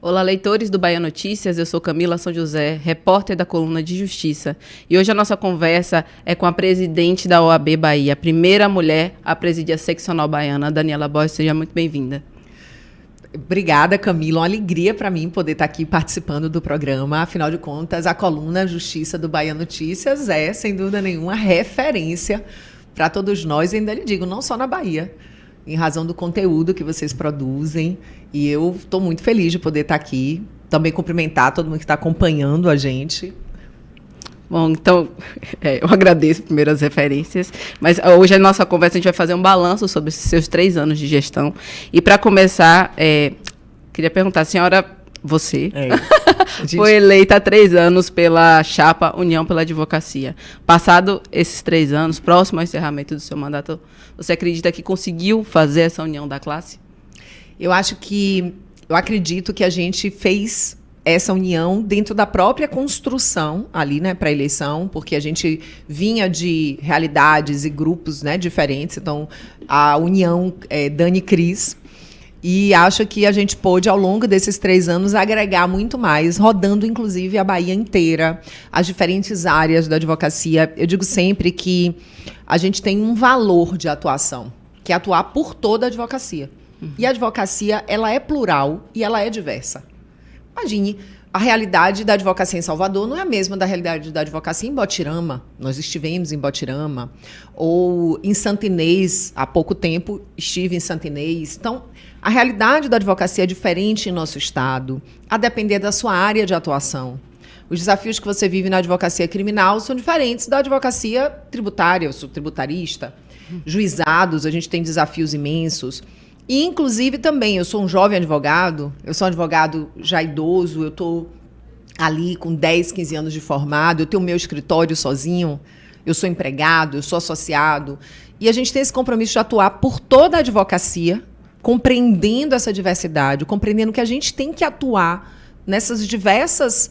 Olá, leitores do Bahia Notícias, eu sou Camila São José, repórter da coluna de Justiça. E hoje a nossa conversa é com a presidente da OAB Bahia, a primeira mulher a presidir a seccional baiana, Daniela Borges. Seja muito bem-vinda. Obrigada, Camila. Uma alegria para mim poder estar aqui participando do programa. Afinal de contas, a coluna Justiça do Bahia Notícias é, sem dúvida nenhuma, referência para todos nós. E ainda lhe digo, não só na Bahia, em razão do conteúdo que vocês produzem. E eu estou muito feliz de poder estar aqui. Também cumprimentar todo mundo que está acompanhando a gente. Bom, então, eu agradeço primeiro as referências, mas hoje a nossa conversa, a gente vai fazer um balanço sobre esses seus 3 anos de gestão. E para começar, queria perguntar, senhora, você foi eleita há 3 anos pela chapa União pela Advocacia. Passado esses 3 anos, próximo ao encerramento do seu mandato, você acredita que conseguiu fazer essa união da classe? Eu acredito que a gente fez essa união dentro da própria construção ali, né, para a eleição, porque a gente vinha de realidades e grupos, né, diferentes. Então, a união Dani e Cris. E acho que a gente pôde, ao longo desses 3 anos, agregar muito mais, rodando, inclusive, a Bahia inteira, as diferentes áreas da advocacia. Eu digo sempre que a gente tem um valor de atuação, que é atuar por toda a advocacia. E a advocacia, ela é plural e ela é diversa. Imagine, a realidade da advocacia em Salvador não é a mesma da realidade da advocacia em Botirama. Nós estivemos em Botirama. Ou em Santo Inês, há pouco tempo, estive em Santo Inês. Então, a realidade da advocacia é diferente em nosso estado, a depender da sua área de atuação. Os desafios que você vive na advocacia criminal são diferentes da advocacia tributária. Eu sou tributarista. Juizados, a gente tem desafios imensos. E, inclusive, também, eu sou um jovem advogado, eu sou um advogado já idoso, eu estou ali com 10, 15 anos de formado, eu tenho o meu escritório sozinho, eu sou empregado, eu sou associado. E a gente tem esse compromisso de atuar por toda a advocacia, compreendendo essa diversidade, compreendendo que a gente tem que atuar nessas diversas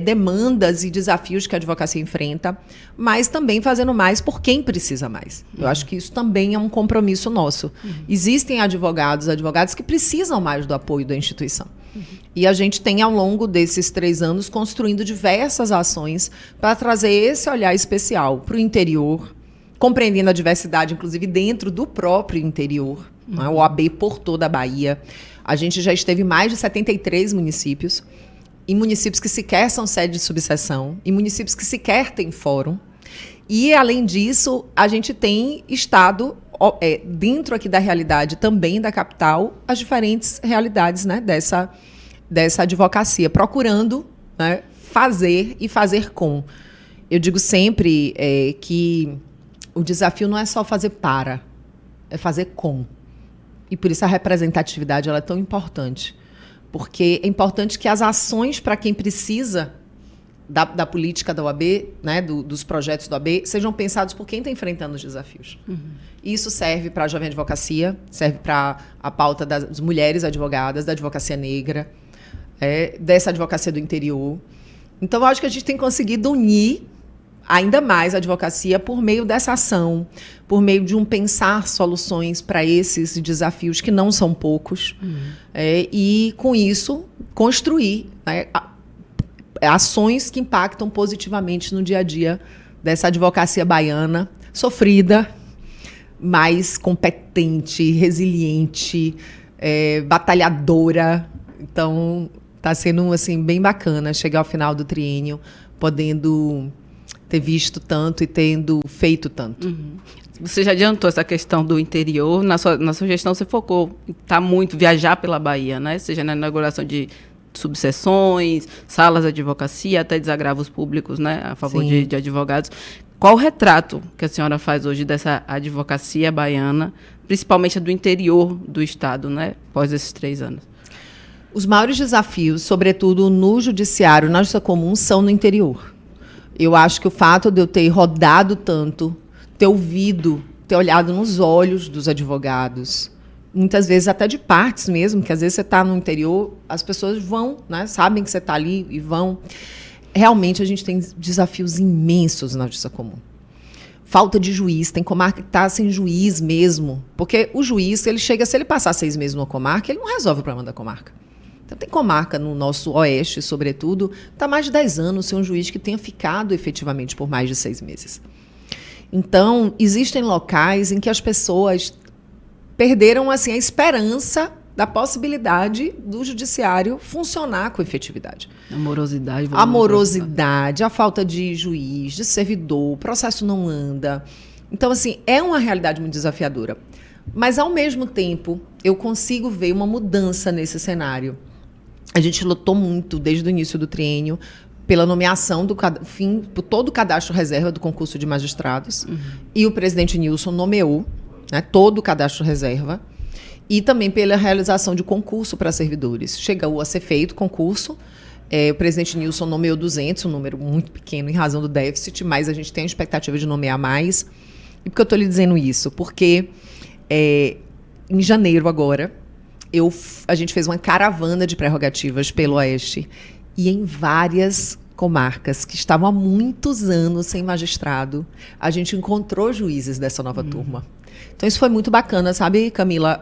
demandas e desafios que a advocacia enfrenta, mas também fazendo mais por quem precisa mais. Eu acho que isso também é um compromisso nosso. Existem advogados que precisam mais do apoio da instituição. E a gente tem, ao longo desses 3 anos, construindo diversas ações para trazer esse olhar especial para o interior, compreendendo a diversidade, inclusive, dentro do próprio interior, né? O OAB por toda a Bahia. A gente já esteve em mais de 73 municípios, em municípios que sequer são sede de subseção, em municípios que sequer têm fórum. E, além disso, a gente tem estado, dentro aqui da realidade também da capital, as diferentes realidades, né, dessa advocacia, procurando, né, fazer e fazer com. Eu digo sempre que o desafio não é só fazer para, é fazer com. E por isso a representatividade ela é tão importante. Porque é importante que as ações para quem precisa da política da OAB, né, dos projetos da OAB, sejam pensados por quem está enfrentando os desafios. Isso serve para a jovem advocacia, serve para a pauta das mulheres advogadas, da advocacia negra, dessa advocacia do interior. Então, eu acho que a gente tem conseguido unir ainda mais a advocacia por meio dessa ação, por meio de pensar soluções para esses desafios que não são poucos, e, com isso, construir, né, ações que impactam positivamente no dia a dia dessa advocacia baiana, sofrida, mais competente, resiliente, batalhadora. Então, está sendo assim, bem bacana chegar ao final do triênio, podendo ter visto tanto e tendo feito tanto. Você já adiantou essa questão do interior. Na sua gestão, você focou muito viajar pela Bahia, né? Seja na inauguração de subseções, salas de advocacia, até desagravos públicos, né, a favor de advogados. Qual o retrato que a senhora faz hoje dessa advocacia baiana, principalmente do interior do estado, né, após esses 3 anos? Os maiores desafios, sobretudo no judiciário, na justiça comum, são no interior. Eu acho que o fato de eu ter rodado tanto, ter ouvido, ter olhado nos olhos dos advogados, muitas vezes até de partes mesmo, que às vezes você está no interior, as pessoas vão, né, sabem que você está ali e vão. Realmente a gente tem desafios imensos na justiça comum. Falta de juiz, tem comarca que está sem juiz mesmo, porque o juiz, ele chega, se ele passar 6 meses numa comarca, ele não resolve o problema da comarca. Então, tem comarca no nosso oeste, sobretudo, está mais de 10 anos sem um juiz que tenha ficado efetivamente por mais de 6 meses. Então, existem locais em que as pessoas perderam assim, a esperança da possibilidade do judiciário funcionar com efetividade. Amorosidade, a falta de juiz, de servidor, o processo não anda. Então, assim, é uma realidade muito desafiadora. Mas, ao mesmo tempo, eu consigo ver uma mudança nesse cenário. A gente lutou muito, desde o início do triênio, pela nomeação por todo o cadastro reserva do concurso de magistrados. E o presidente Nilson nomeou, né, todo o cadastro reserva. E também pela realização de concurso para servidores. Chegou a ser feito concurso. O presidente Nilson nomeou 200, um número muito pequeno em razão do déficit, mas a gente tem a expectativa de nomear mais. E por que eu estou lhe dizendo isso? Porque em janeiro agora, a gente fez uma caravana de prerrogativas pelo Oeste e em várias comarcas que estavam há muitos anos sem magistrado, a gente encontrou juízes dessa nova turma. Então isso foi muito bacana, sabe, Camila?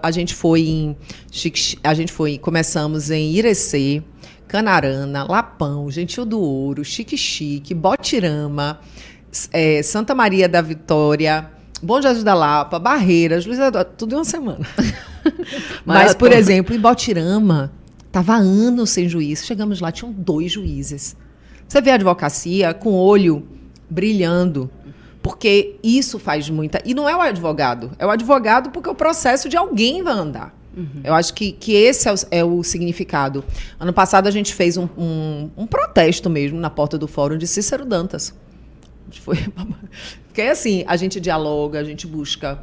Começamos em Irecê, Canarana, Lapão, Gentil do Ouro, Xique-Xique, Botirama, Santa Maria da Vitória, Bom Jesus da Lapa, Barreiras, Luiz Eduardo, tudo em uma semana. Mas, por exemplo, em Botirama, estava há anos sem juiz. Chegamos lá, tinham 2 juízes. Você vê a advocacia com o olho brilhando, porque isso faz muita... E não é o advogado porque o processo de alguém vai andar. Eu acho que esse é o significado. Ano passado, a gente fez um protesto mesmo na porta do fórum de Cícero Dantas. Porque assim, a gente dialoga, a gente busca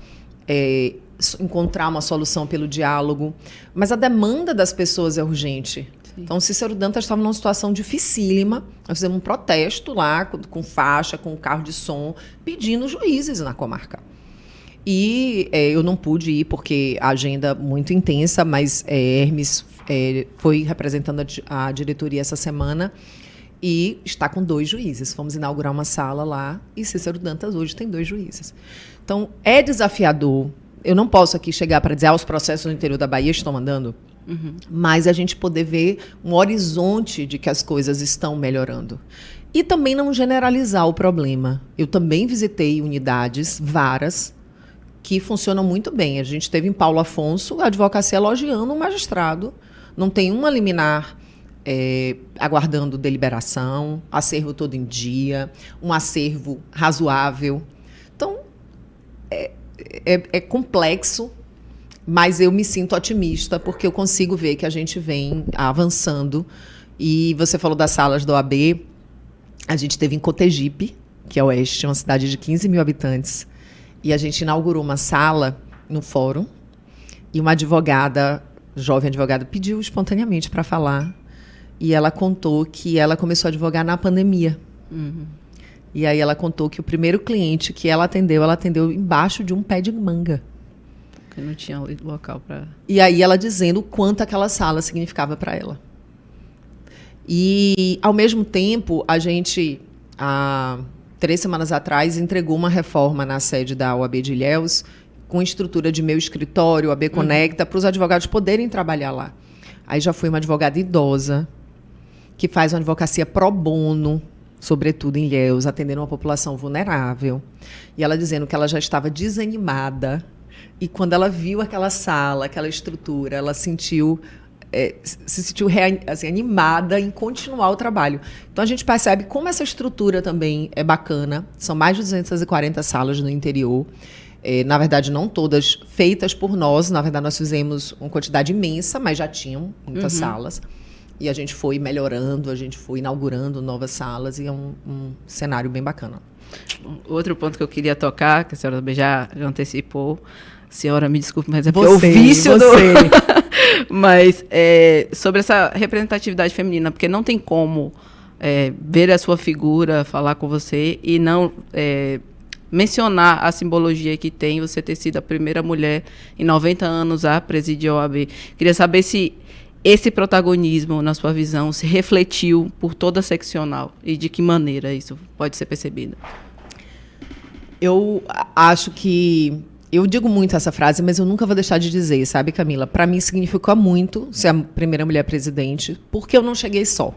encontrar uma solução pelo diálogo, mas a demanda das pessoas é urgente. Sim. Então, Cícero Dantas estava numa situação dificílima. Nós fizemos um protesto lá, com faixa, com carro de som, pedindo juízes na comarca. E eu não pude ir porque a agenda muito intensa, mas Hermes foi representando a diretoria essa semana e está com 2 juízes. Fomos inaugurar uma sala lá e Cícero Dantas hoje tem 2 juízes. Então, é desafiador. Eu não posso aqui chegar para dizer os processos no interior da Bahia estão andando, mas a gente poder ver um horizonte de que as coisas estão melhorando. E também não generalizar o problema. Eu também visitei unidades, varas, que funcionam muito bem. A gente teve em Paulo Afonso a advocacia elogiando um magistrado. Não tem uma liminar aguardando deliberação, acervo todo em dia, um acervo razoável. Então, é complexo, mas eu me sinto otimista porque eu consigo ver que a gente vem avançando. E você falou das salas da OAB. A gente teve em Cotegipe, que é oeste, uma cidade de 15 mil habitantes, e a gente inaugurou uma sala no fórum e uma jovem advogada, pediu espontaneamente para falar. E ela contou que ela começou a advogar na pandemia. E aí ela contou que o primeiro cliente que ela atendeu embaixo de um pé de manga. Porque não tinha local para... E aí ela dizendo o quanto aquela sala significava para ela. E, ao mesmo tempo, a gente, há 3 semanas atrás, entregou uma reforma na sede da OAB de Ilhéus, com estrutura de meu escritório, OAB Conecta, para os advogados poderem trabalhar lá. Aí já foi uma advogada idosa, que faz uma advocacia pro bono, sobretudo em Ilhéus, atendendo uma população vulnerável. E ela dizendo que ela já estava desanimada. E quando ela viu aquela sala, aquela estrutura, ela se sentiu assim, animada em continuar o trabalho. Então, a gente percebe como essa estrutura também é bacana. São mais de 240 salas no interior. Na verdade, não todas feitas por nós. Na verdade, nós fizemos uma quantidade imensa, mas já tinham muitas salas. E a gente foi melhorando, a gente foi inaugurando novas salas, e é um cenário bem bacana. Outro ponto que eu queria tocar, que a senhora também já antecipou, senhora, me desculpe, mas é porque o vício do... Mas sobre essa representatividade feminina, porque não tem como ver a sua figura, falar com você e não mencionar a simbologia que tem você ter sido a primeira mulher em 90 anos a presidir a OAB. Queria saber se esse protagonismo, na sua visão, se refletiu por toda a seccional e de que maneira isso pode ser percebido? Eu acho que Eu digo muito essa frase, mas eu nunca vou deixar de dizer, sabe, Camila? Para mim significou muito ser a primeira mulher presidente, porque eu não cheguei só.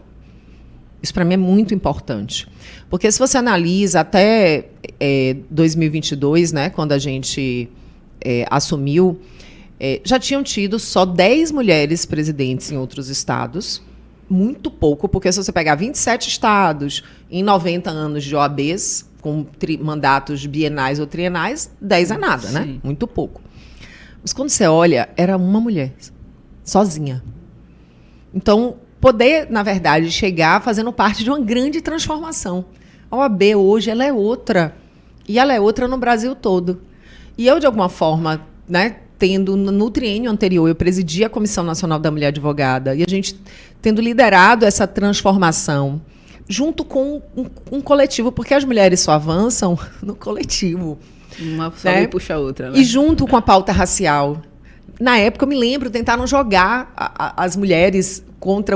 Isso para mim é muito importante. Porque se você analisa até 2022, né, quando a gente assumiu, já tinham tido só 10 mulheres presidentes em outros estados. Muito pouco, porque se você pegar 27 estados em 90 anos de OABs, com mandatos bienais ou trienais, 10 é nada, né? Sim. Muito pouco. Mas quando você olha, era uma mulher, sozinha. Então, poder, na verdade, chegar fazendo parte de uma grande transformação. A OAB hoje, ela é outra. E ela é outra no Brasil todo. E eu, de alguma forma, né, tendo no triênio anterior, eu presidi a Comissão Nacional da Mulher Advogada, e a gente tendo liderado essa transformação, junto com um coletivo, porque as mulheres só avançam no coletivo. Uma só né? puxa a outra, né? E junto com a pauta racial. Na época, eu me lembro, tentaram jogar as mulheres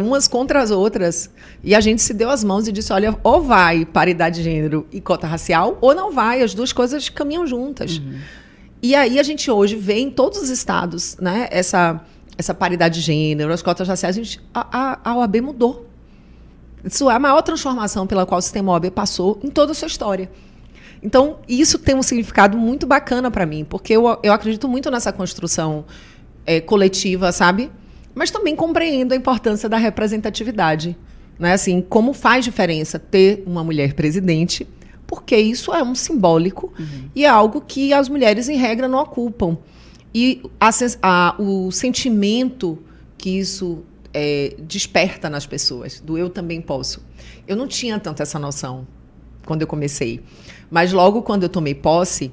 umas contra as outras. E a gente se deu as mãos e disse, olha, ou vai paridade de gênero e cota racial, ou não vai. As duas coisas caminham juntas. Uhum. E aí a gente hoje vê em todos os estados, né, essa paridade de gênero, as cotas raciais, a OAB mudou. Isso é a maior transformação pela qual o sistema OAB passou em toda a sua história. Então, isso tem um significado muito bacana para mim, porque eu acredito muito nessa construção coletiva, sabe? Mas também compreendo a importância da representatividade. Né? Assim, como faz diferença ter uma mulher presidente, porque isso é um simbólico e é algo que as mulheres, em regra, não ocupam. E o sentimento que isso desperta nas pessoas, do eu também posso. Eu não tinha tanto essa noção quando eu comecei. Mas logo quando eu tomei posse,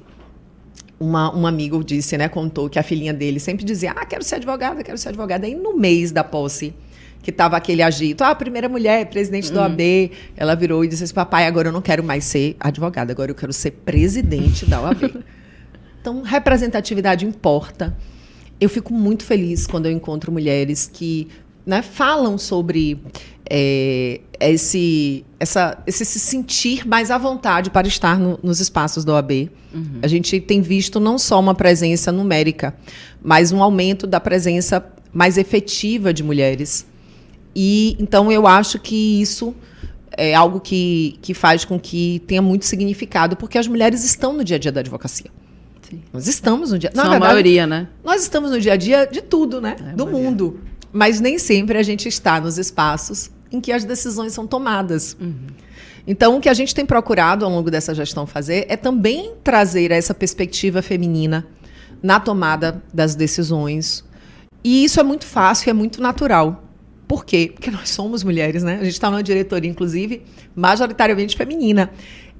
um amigo disse, né, contou que a filhinha dele sempre dizia, quero ser advogada, quero ser advogada. Aí no mês da posse, que estava aquele agito, a primeira mulher, presidente da OAB, ela virou e disse assim, papai, agora eu não quero mais ser advogada, agora eu quero ser presidente da OAB. Então, representatividade importa. Eu fico muito feliz quando eu encontro mulheres que, né, falam sobre esse se sentir mais à vontade para estar nos espaços da OAB. A gente tem visto não só uma presença numérica, mas um aumento da presença mais efetiva de mulheres. E então eu acho que isso é algo que faz com que tenha muito significado, porque as mulheres estão no dia a dia da advocacia. Sim. Nós estamos no dia... São a maioria, né? Nós estamos no dia a dia de tudo, né? Do mundo. Mas nem sempre a gente está nos espaços em que as decisões são tomadas. Então, o que a gente tem procurado ao longo dessa gestão fazer é também trazer essa perspectiva feminina na tomada das decisões. E isso é muito fácil, é muito natural. Por quê? Porque nós somos mulheres, né? A gente está numa diretoria, inclusive, majoritariamente feminina.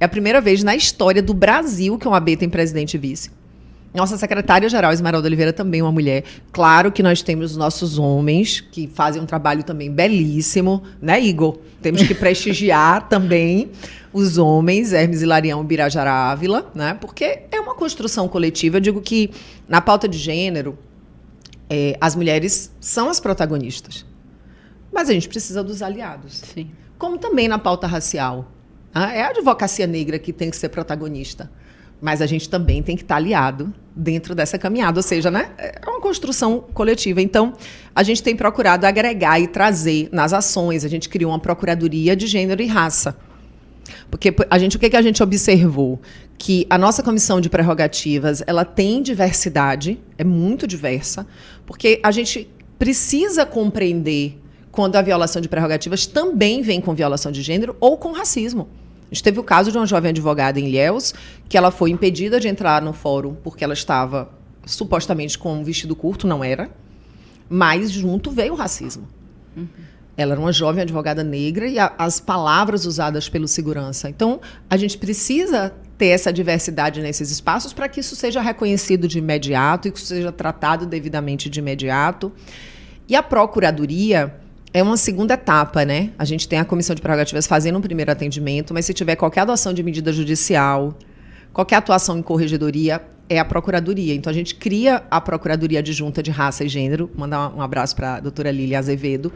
É a primeira vez na história do Brasil que uma OAB tem presidente e vice. Nossa secretária-geral, Esmeralda Oliveira, também é uma mulher. Claro que nós temos os nossos homens, que fazem um trabalho também belíssimo, né, Igor? Temos que prestigiar também os homens, Hermes Hilarião e Birajara Ávila, né? Porque é uma construção coletiva. Eu digo que, na pauta de gênero, as mulheres são as protagonistas. Mas a gente precisa dos aliados. Sim. Como também na pauta racial. É a advocacia negra que tem que ser protagonista. Mas a gente também tem que estar aliado dentro dessa caminhada. Ou seja, né, é uma construção coletiva. Então, a gente tem procurado agregar e trazer nas ações. A gente criou uma Procuradoria de Gênero e Raça. Porque o que a gente observou? Que a nossa comissão de prerrogativas, ela tem diversidade, é muito diversa, porque a gente precisa compreender quando a violação de prerrogativas também vem com violação de gênero ou com racismo. A gente teve o caso de uma jovem advogada em Ilhéus, que ela foi impedida de entrar no fórum porque ela estava supostamente com um vestido curto, não era, mas junto veio o racismo. Ela era uma jovem advogada negra e as palavras usadas pelo segurança. Então, a gente precisa ter essa diversidade nesses espaços para que isso seja reconhecido de imediato e que isso seja tratado devidamente de imediato. E a Procuradoria é uma segunda etapa, né? A gente tem a Comissão de Prerrogativas fazendo um primeiro atendimento, mas se tiver qualquer adoção de medida judicial, qualquer atuação em corregedoria, é a Procuradoria. Então, a gente cria a Procuradoria Adjunta de Raça e Gênero. Mandar um abraço para a doutora Lília Azevedo.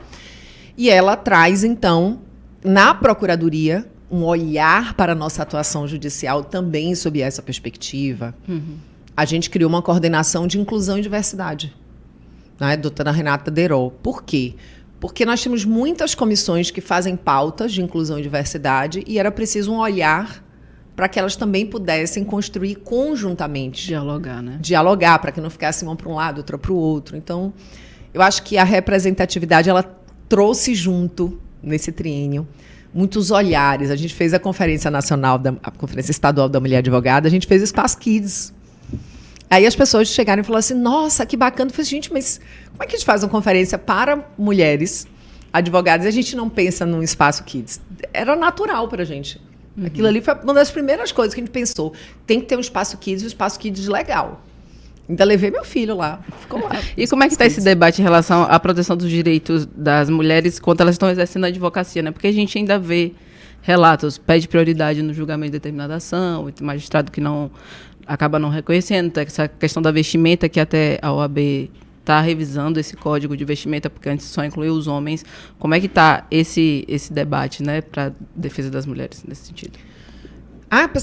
E ela traz, então, na Procuradoria, um olhar para a nossa atuação judicial também sob essa perspectiva. a gente criou uma coordenação de inclusão e diversidade, né? Doutora Renata Deró. Por quê? Porque nós temos muitas comissões que fazem pautas de inclusão e diversidade e era preciso um olhar para que elas também pudessem construir conjuntamente. Dialogar, né? Dialogar, para que não ficasse uma para um lado, outra para o outro. Então, eu acho que a representatividade ela trouxe junto, nesse triênio, muitos olhares. A gente fez a Conferência Nacional, a Conferência Estadual da Mulher Advogada, a gente fez o Espaço Kids. Aí as pessoas chegaram e falaram assim, nossa, que bacana. Eu falei, gente, mas como é que a gente faz uma conferência para mulheres advogadas e a gente não pensa num Espaço Kids? Era natural para a gente. Aquilo ali foi uma das primeiras coisas que a gente pensou. Tem que ter um Espaço Kids e um Espaço Kids legal. Ainda levei meu filho lá, ficou lá. E como é que está esse debate em relação à proteção dos direitos das mulheres quando elas estão exercendo a advocacia, né? Porque a gente ainda vê relatos, pede prioridade no julgamento de determinada ação, o magistrado que não acaba não reconhecendo, essa questão da vestimenta, que até a OAB está revisando esse código de vestimenta, porque antes só incluiu os homens. Como é que está esse debate, né, para defesa das mulheres nesse sentido?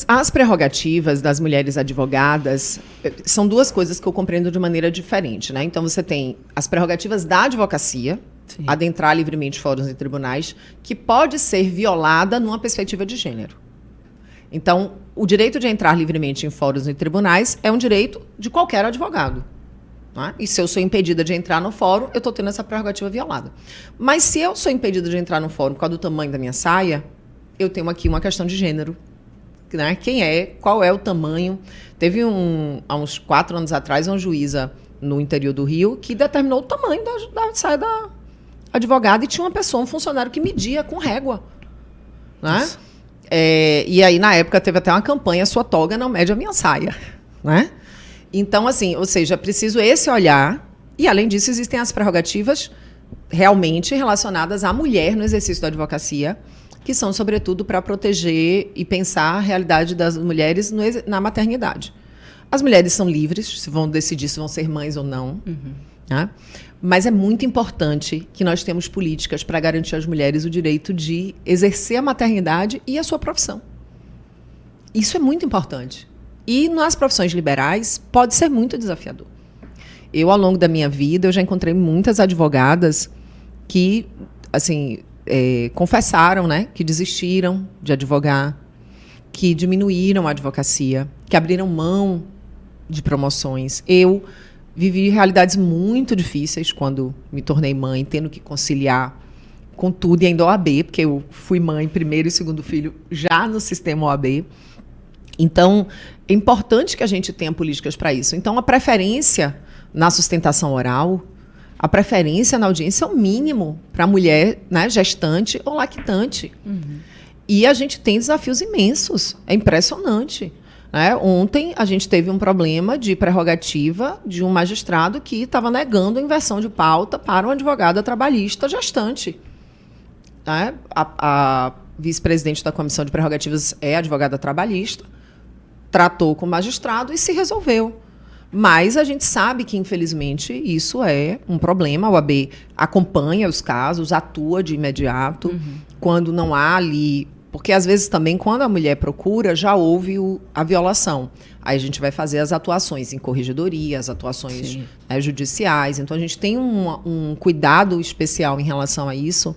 As prerrogativas das mulheres advogadas são duas coisas que eu compreendo de maneira diferente, né? Então, você tem as prerrogativas da advocacia, sim, adentrar livremente fóruns e tribunais, que pode ser violada numa perspectiva de gênero. Então, o direito de entrar livremente em fóruns e tribunais é um direito de qualquer advogado. Né? E se eu sou impedida de entrar no fórum, eu estou tendo essa prerrogativa violada. Mas se eu sou impedida de entrar no fórum por causa do tamanho da minha saia, eu tenho aqui uma questão de gênero. Né? Qual é o tamanho? Teve há uns 4 anos atrás, uma juíza no interior do Rio que determinou o tamanho da saia da advogada e tinha uma pessoa, um funcionário que media com régua. Né? E aí, na época, teve até uma campanha, sua toga não mede a minha saia. Né? Então, assim, ou seja, é preciso esse olhar e, além disso, existem as prerrogativas realmente relacionadas à mulher no exercício da advocacia, que são, sobretudo, para proteger e pensar a realidade das mulheres na maternidade. As mulheres são livres, se vão decidir se vão ser mães ou não. Né? Mas é muito importante que nós temos políticas para garantir às mulheres o direito de exercer a maternidade e a sua profissão. Isso é muito importante. E nas profissões liberais pode ser muito desafiador. Eu, ao longo da minha vida, eu já encontrei muitas advogadas que, assim, confessaram, né, que desistiram de advogar, que diminuíram a advocacia, que abriram mão de promoções. Eu vivi realidades muito difíceis quando me tornei mãe, tendo que conciliar com tudo e ainda OAB, porque eu fui mãe, primeiro e segundo filho, já no sistema OAB. Então, é importante que a gente tenha políticas para isso. Então, a preferência na sustentação oral, a preferência na audiência é o mínimo para a mulher, né, gestante ou lactante. E a gente tem desafios imensos. É impressionante. Né? Ontem, a gente teve um problema de prerrogativa de um magistrado que estava negando a inversão de pauta para uma advogada trabalhista gestante. Né? A vice-presidente da Comissão de Prerrogativas é advogada trabalhista, tratou com o magistrado e se resolveu. Mas a gente sabe que, infelizmente, isso é um problema. A OAB acompanha os casos, atua de imediato, quando não há ali... Porque, às vezes, também, quando a mulher procura, já houve a violação. Aí a gente vai fazer as atuações em corregedoria, as atuações judiciais. Então, a gente tem um cuidado especial em relação a isso,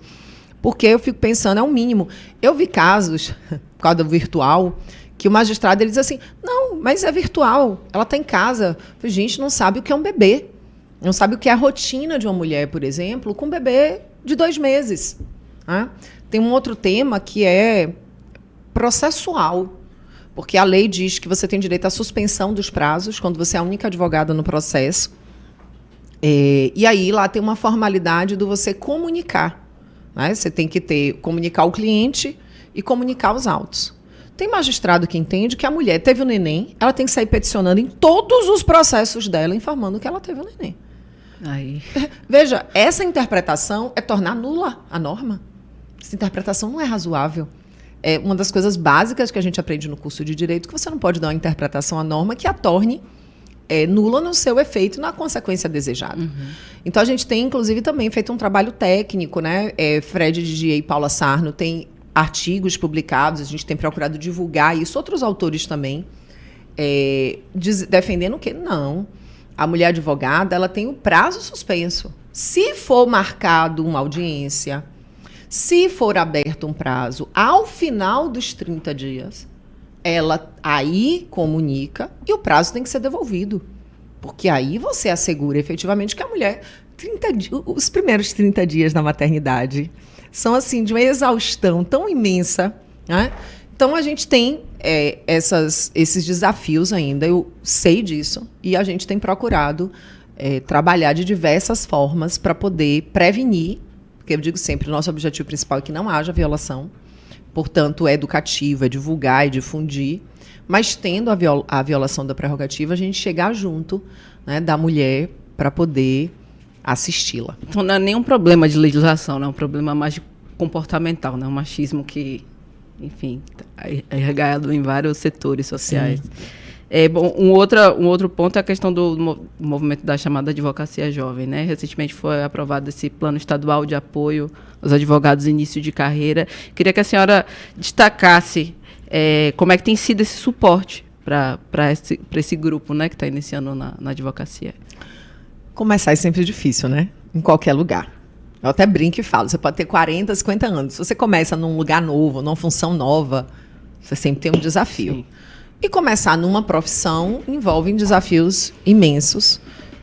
porque eu fico pensando, é o mínimo. Eu vi casos, por causa do virtual, que o magistrado ele diz assim, não, mas é virtual, ela está em casa. A gente não sabe o que é um bebê. Não sabe o que é a rotina de uma mulher, por exemplo, com um bebê de 2 meses. Né? Tem um outro tema que é processual, porque a lei diz que você tem direito à suspensão dos prazos quando você é a única advogada no processo. E aí lá tem uma formalidade do você comunicar. Né? Você tem que comunicar o cliente e comunicar os autos. Tem magistrado que entende que a mulher teve o neném, ela tem que sair peticionando em todos os processos dela, informando que ela teve o neném. Aí. Veja, essa interpretação é tornar nula a norma. Essa interpretação não é razoável. É uma das coisas básicas que a gente aprende no curso de Direito, que você não pode dar uma interpretação à norma que a torne nula no seu efeito e na consequência desejada. Então, a gente tem, inclusive, também feito um trabalho técnico, né? Fred Didier e Paula Sarno têm artigos publicados, a gente tem procurado divulgar isso, outros autores também, defendendo que não. A mulher advogada, ela tem o prazo suspenso. Se for marcado uma audiência, se for aberto um prazo, ao final dos 30 dias, ela aí comunica e o prazo tem que ser devolvido. Porque aí você assegura efetivamente que a mulher... os primeiros 30 dias na maternidade são assim de uma exaustão tão imensa, né? Então a gente tem esses desafios ainda, eu sei disso, e a gente tem procurado trabalhar de diversas formas para poder prevenir, porque eu digo sempre, o nosso objetivo principal é que não haja violação, portanto é educativo, é divulgar, é difundir, mas tendo a violação da prerrogativa, a gente chegar junto, né, da mulher para poder assisti-la. Então não é nenhum problema de legislação, é um problema mais de comportamental, né? Um machismo que, enfim, é regado em vários setores sociais. Bom, um outro ponto é a questão do movimento da chamada advocacia jovem, né? Recentemente foi aprovado esse plano estadual de apoio aos advogados em início de carreira. Queria que a senhora destacasse como é que tem sido esse suporte para esse grupo, né, que está iniciando na advocacia. Começar é sempre difícil, né? Em qualquer lugar. Eu até brinco e falo, você pode ter 40, 50 anos. Se você começa num lugar novo, numa função nova, você sempre tem um desafio. Sim. E começar numa profissão envolve desafios imensos.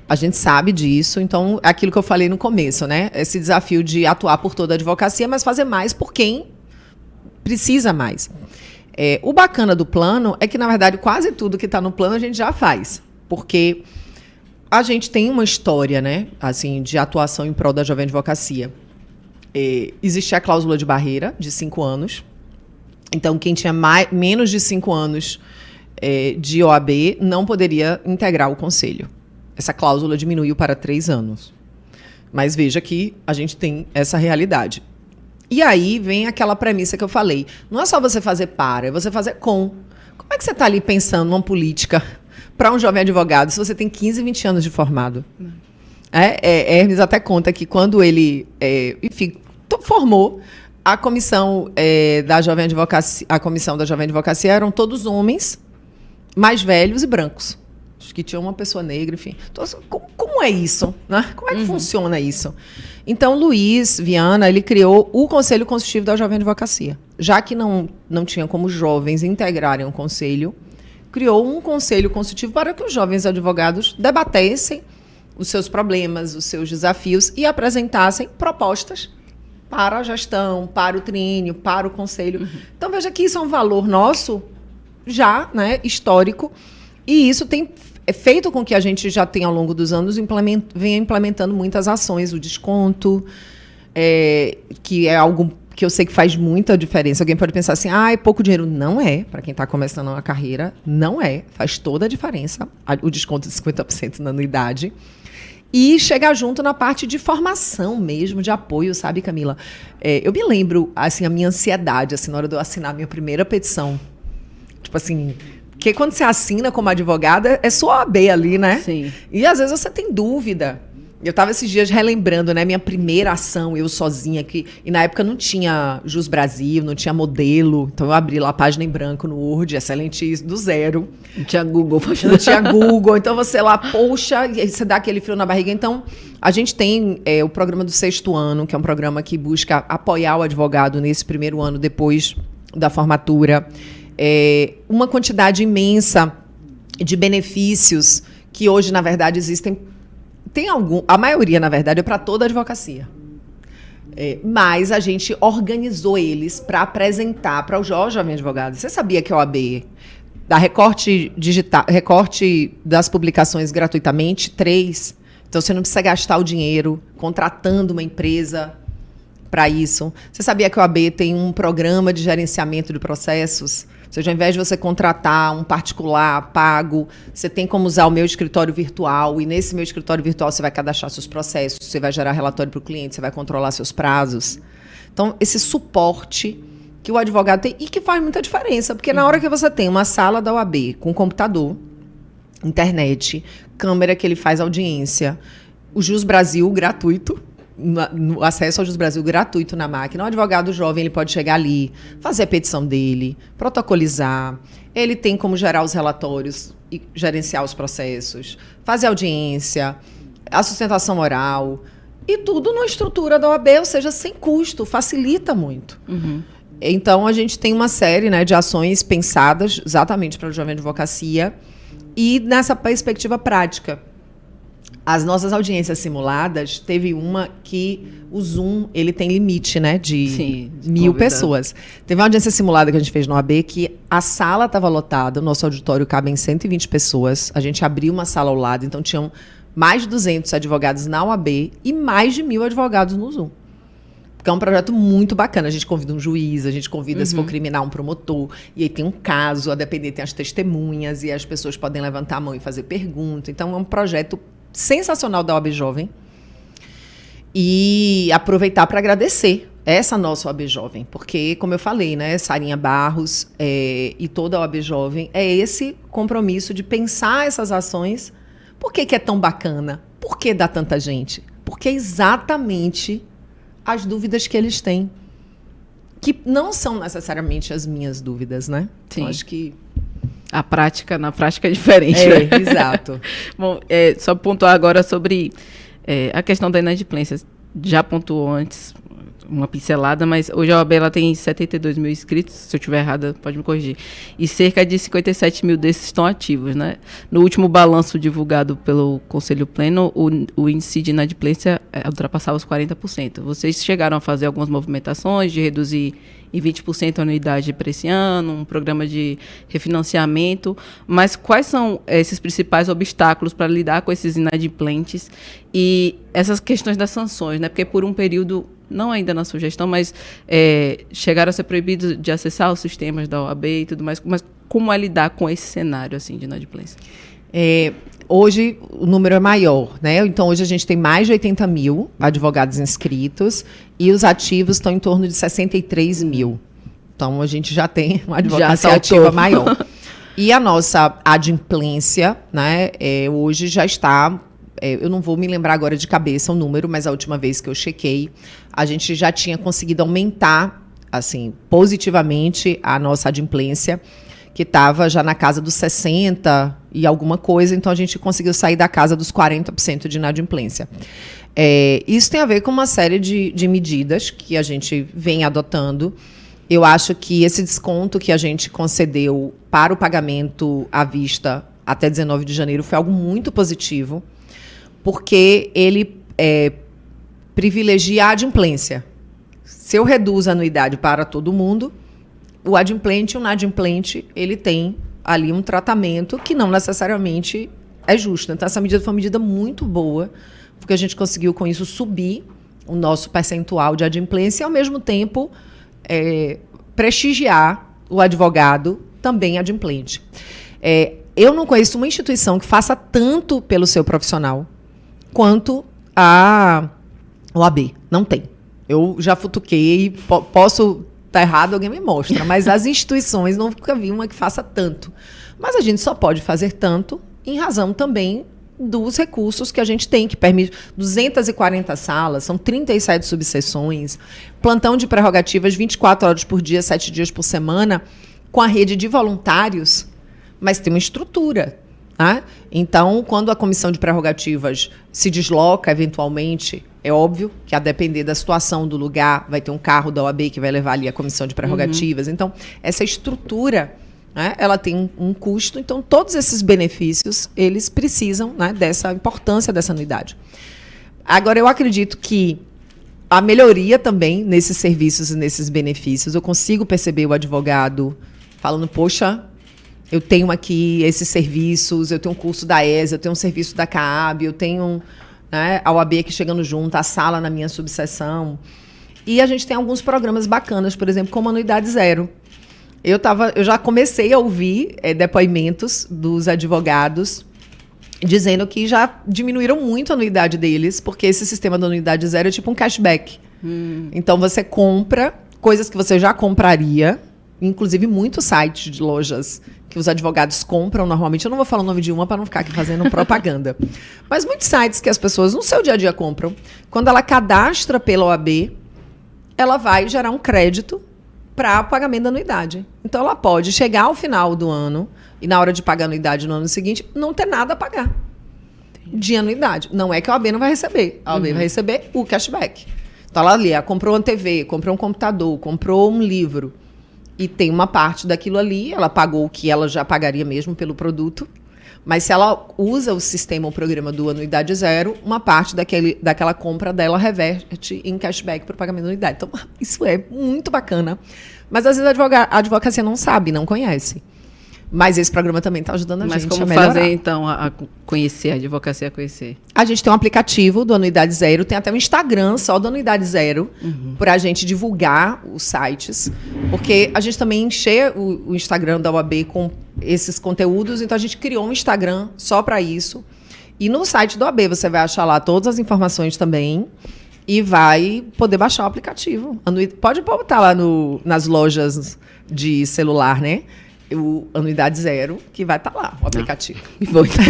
A gente sabe disso. Então, é aquilo que eu falei no começo, né? Esse desafio de atuar por toda a advocacia, mas fazer mais por quem precisa mais. O bacana do plano é que, na verdade, quase tudo que está no plano a gente já faz. Porque a gente tem uma história, né, assim, de atuação em prol da jovem advocacia. Existe a cláusula de barreira de 5 anos. Então, quem tinha menos de 5 anos de OAB não poderia integrar o conselho. Essa cláusula diminuiu para 3 anos. Mas veja que a gente tem essa realidade. E aí vem aquela premissa que eu falei. Não é só você fazer para, é você fazer com. Como é que você está ali pensando numa política para um jovem advogado se você tem 15, 20 anos de formado? Hermes até conta que quando ele formou, a comissão da Jovem Advocacia eram todos homens mais velhos e brancos. Acho que tinha uma pessoa negra, enfim. Então, como é isso? Né? Como é que funciona isso? Então, Luiz Viana, ele criou o Conselho Consultivo da Jovem Advocacia. Já que não tinha como jovens integrarem um conselho, criou um conselho consultivo para que os jovens advogados debatessem os seus problemas, os seus desafios e apresentassem propostas para a gestão, para o triênio, para o conselho. Então, veja que isso é um valor nosso já, né, histórico, e isso tem feito com que a gente já tenha, ao longo dos anos, venha implementando muitas ações, o desconto, que é algo que eu sei que faz muita diferença. Alguém pode pensar assim, é pouco dinheiro. Não é, para quem está começando uma carreira, não é. Faz toda a diferença, o desconto de 50% na anuidade. E chegar junto na parte de formação mesmo, de apoio, sabe, Camila? Eu me lembro, assim, a minha ansiedade, assim, na hora de eu assinar a minha primeira petição. Tipo assim, porque quando você assina como advogada, é sua OAB ali, né? Sim. E às vezes você tem dúvida. Eu estava esses dias relembrando, né, minha primeira ação, eu sozinha aqui. E na época não tinha Jus Brasil, não tinha modelo. Então eu abri lá a página em branco no Word, excelente, do zero. Não tinha Google. Não tinha Google. Então você lá, poxa, e aí você dá aquele frio na barriga. Então a gente tem o programa do 6º ano, que é um programa que busca apoiar o advogado nesse primeiro ano depois da formatura. Uma quantidade imensa de benefícios que hoje, na verdade, existem. A maioria, na verdade, é para toda a advocacia. Mas a gente organizou eles para apresentar para o jovem advogado. Você sabia que a OAB dá recorte das publicações gratuitamente? 3. Então, você não precisa gastar o dinheiro contratando uma empresa para isso. Você sabia que a OAB tem um programa de gerenciamento de processos? Ou seja, ao invés de você contratar um particular pago, você tem como usar o meu escritório virtual, e nesse meu escritório virtual você vai cadastrar seus processos, você vai gerar relatório para o cliente, você vai controlar seus prazos. Então, esse suporte que o advogado tem e que faz muita diferença, porque na hora que você tem uma sala da OAB com computador, internet, câmera que ele faz audiência, o Jus Brasil gratuito, no acesso ao Juiz Brasil gratuito na máquina. O advogado jovem ele pode chegar ali, fazer a petição dele, protocolizar. Ele tem como gerar os relatórios e gerenciar os processos, fazer audiência, a sustentação oral, e tudo na estrutura da OAB, ou seja, sem custo, facilita muito. Então, a gente tem uma série, né, de ações pensadas exatamente para a jovem advocacia e nessa perspectiva prática. As nossas audiências simuladas, teve uma que o Zoom ele tem limite, né, de 1.000 pessoas. Teve uma audiência simulada que a gente fez no OAB que a sala estava lotada, o nosso auditório cabe em 120 pessoas, a gente abriu uma sala ao lado, então tinham mais de 200 advogados na OAB e mais de 1.000 advogados no Zoom. Porque é um projeto muito bacana. A gente convida um juiz, a gente convida, se for criminal, um promotor. E aí tem um caso, a depender tem as testemunhas e as pessoas podem levantar a mão e fazer pergunta. Então é um projeto sensacional da OAB Jovem. E aproveitar para agradecer essa nossa OAB Jovem. Porque, como eu falei, né, Sarinha Barros e toda a OAB Jovem, é esse compromisso de pensar essas ações. Por que é tão bacana? Por que dá tanta gente? Porque é exatamente as dúvidas que eles têm, que não são necessariamente as minhas dúvidas, né? Sim. Eu acho que na prática é diferente. Né? Exato. Bom, só pontuar agora sobre a questão da inadimplência. Já pontuou antes, uma pincelada, mas hoje a OAB ela tem 72 mil inscritos, se eu estiver errada, pode me corrigir. E cerca de 57 mil desses estão ativos, né? No último balanço divulgado pelo Conselho Pleno, o índice de inadimplência ultrapassava os 40%. Vocês chegaram a fazer algumas movimentações de reduzir em 20% a anuidade para esse ano, um programa de refinanciamento, mas quais são esses principais obstáculos para lidar com esses inadimplentes e essas questões das sanções, né? Porque por um período, não ainda na sugestão, mas chegaram a ser proibidos de acessar os sistemas da OAB e tudo mais, mas como é lidar com esse cenário assim, de inadimplência? Hoje o número é maior, né? Então hoje a gente tem mais de 80 mil advogados inscritos e os ativos estão em torno de 63 mil. Então a gente já tem uma advocacia ativa maior. E a nossa adimplência, né, hoje já está, eu não vou me lembrar agora de cabeça o número, mas a última vez que eu chequei, a gente já tinha conseguido aumentar, assim, positivamente a nossa adimplência, que estava já na casa dos 60% e alguma coisa, então a gente conseguiu sair da casa dos 40% de inadimplência. Isso tem a ver com uma série de medidas que a gente vem adotando. Eu acho que esse desconto que a gente concedeu para o pagamento à vista até 19 de janeiro foi algo muito positivo, porque ele privilegia a adimplência. Se eu reduzo a anuidade para todo mundo, o adimplente e o inadimplente, ele tem ali um tratamento que não necessariamente é justo. Então, essa medida foi uma medida muito boa, porque a gente conseguiu, com isso, subir o nosso percentual de adimplência e, ao mesmo tempo, prestigiar o advogado também adimplente. Eu não conheço uma instituição que faça tanto pelo seu profissional quanto a OAB. Não tem. Eu já futuquei, posso estar errado, alguém me mostra, mas as instituições nunca vi uma que faça tanto. Mas a gente só pode fazer tanto em razão também dos recursos que a gente tem, que permite 240 salas, são 37 subseções, plantão de prerrogativas 24 horas por dia, 7 dias por semana, com a rede de voluntários, mas tem uma estrutura. Tá? Então, quando a comissão de prerrogativas se desloca, eventualmente, é óbvio que, a depender da situação do lugar, vai ter um carro da OAB que vai levar ali a comissão de prerrogativas. Então, essa estrutura, né, ela tem um custo. Então, todos esses benefícios, eles precisam, né, dessa importância dessa anuidade. Agora, eu acredito que a melhoria também nesses serviços e nesses benefícios, eu consigo perceber o advogado falando, poxa, eu tenho aqui esses serviços, eu tenho um curso da ESA, eu tenho um serviço da CAAB, eu tenho, né, a OAB aqui chegando junto, a sala na minha subseção. E a gente tem alguns programas bacanas, por exemplo, como Anuidade Zero. Eu já comecei a ouvir depoimentos dos advogados dizendo que já diminuíram muito a anuidade deles, porque esse sistema da Anuidade Zero é tipo um cashback. Então, você compra coisas que você já compraria, inclusive muitos sites de lojas que os advogados compram normalmente. Eu não vou falar o nome de uma para não ficar aqui fazendo propaganda. Mas muitos sites que as pessoas no seu dia a dia compram, quando ela cadastra pela OAB, ela vai gerar um crédito para pagamento da anuidade. Então, ela pode chegar ao final do ano e, na hora de pagar a anuidade no ano seguinte, não ter nada a pagar de anuidade. Não é que a OAB não vai receber. A OAB vai receber o cashback. Então, ela ali, ela comprou uma TV, comprou um computador, comprou um livro e tem uma parte daquilo ali, ela pagou o que ela já pagaria mesmo pelo produto, mas se ela usa o sistema, o programa do Anuidade Zero, uma parte daquela compra dela reverte em cashback para o pagamento da anuidade. Então, isso é muito bacana. Mas, às vezes, a advocacia não sabe, não conhece. Mas esse programa também está ajudando a gente a melhorar. Mas como fazer, então, a conhecer, a advocacia a conhecer? A gente tem um aplicativo do Anuidade Zero, tem até um Instagram só do Anuidade Zero, para a gente divulgar os sites, porque a gente também enche o Instagram da OAB com esses conteúdos, então a gente criou um Instagram só para isso. E no site da OAB você vai achar lá todas as informações também e vai poder baixar o aplicativo. Pode botar lá nas lojas de celular, né? O Anuidade Zero, que vai estar lá, o aplicativo. Bom, então.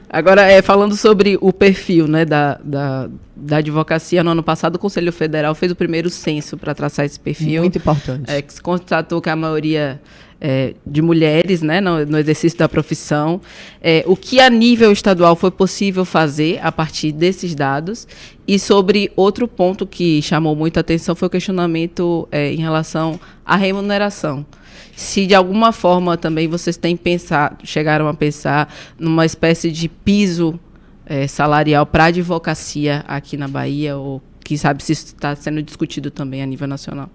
Agora, falando sobre o perfil, né, da advocacia, no ano passado o Conselho Federal fez o primeiro censo para traçar esse perfil. Muito importante. Que se constatou que a maioria de mulheres, né, no exercício da profissão. O que a nível estadual foi possível fazer a partir desses dados. E sobre outro ponto que chamou muita atenção foi o questionamento em relação à remuneração. Se de alguma forma também vocês chegaram a pensar numa espécie de piso salarial para a advocacia aqui na Bahia, ou quem sabe se isso está sendo discutido também a nível nacional?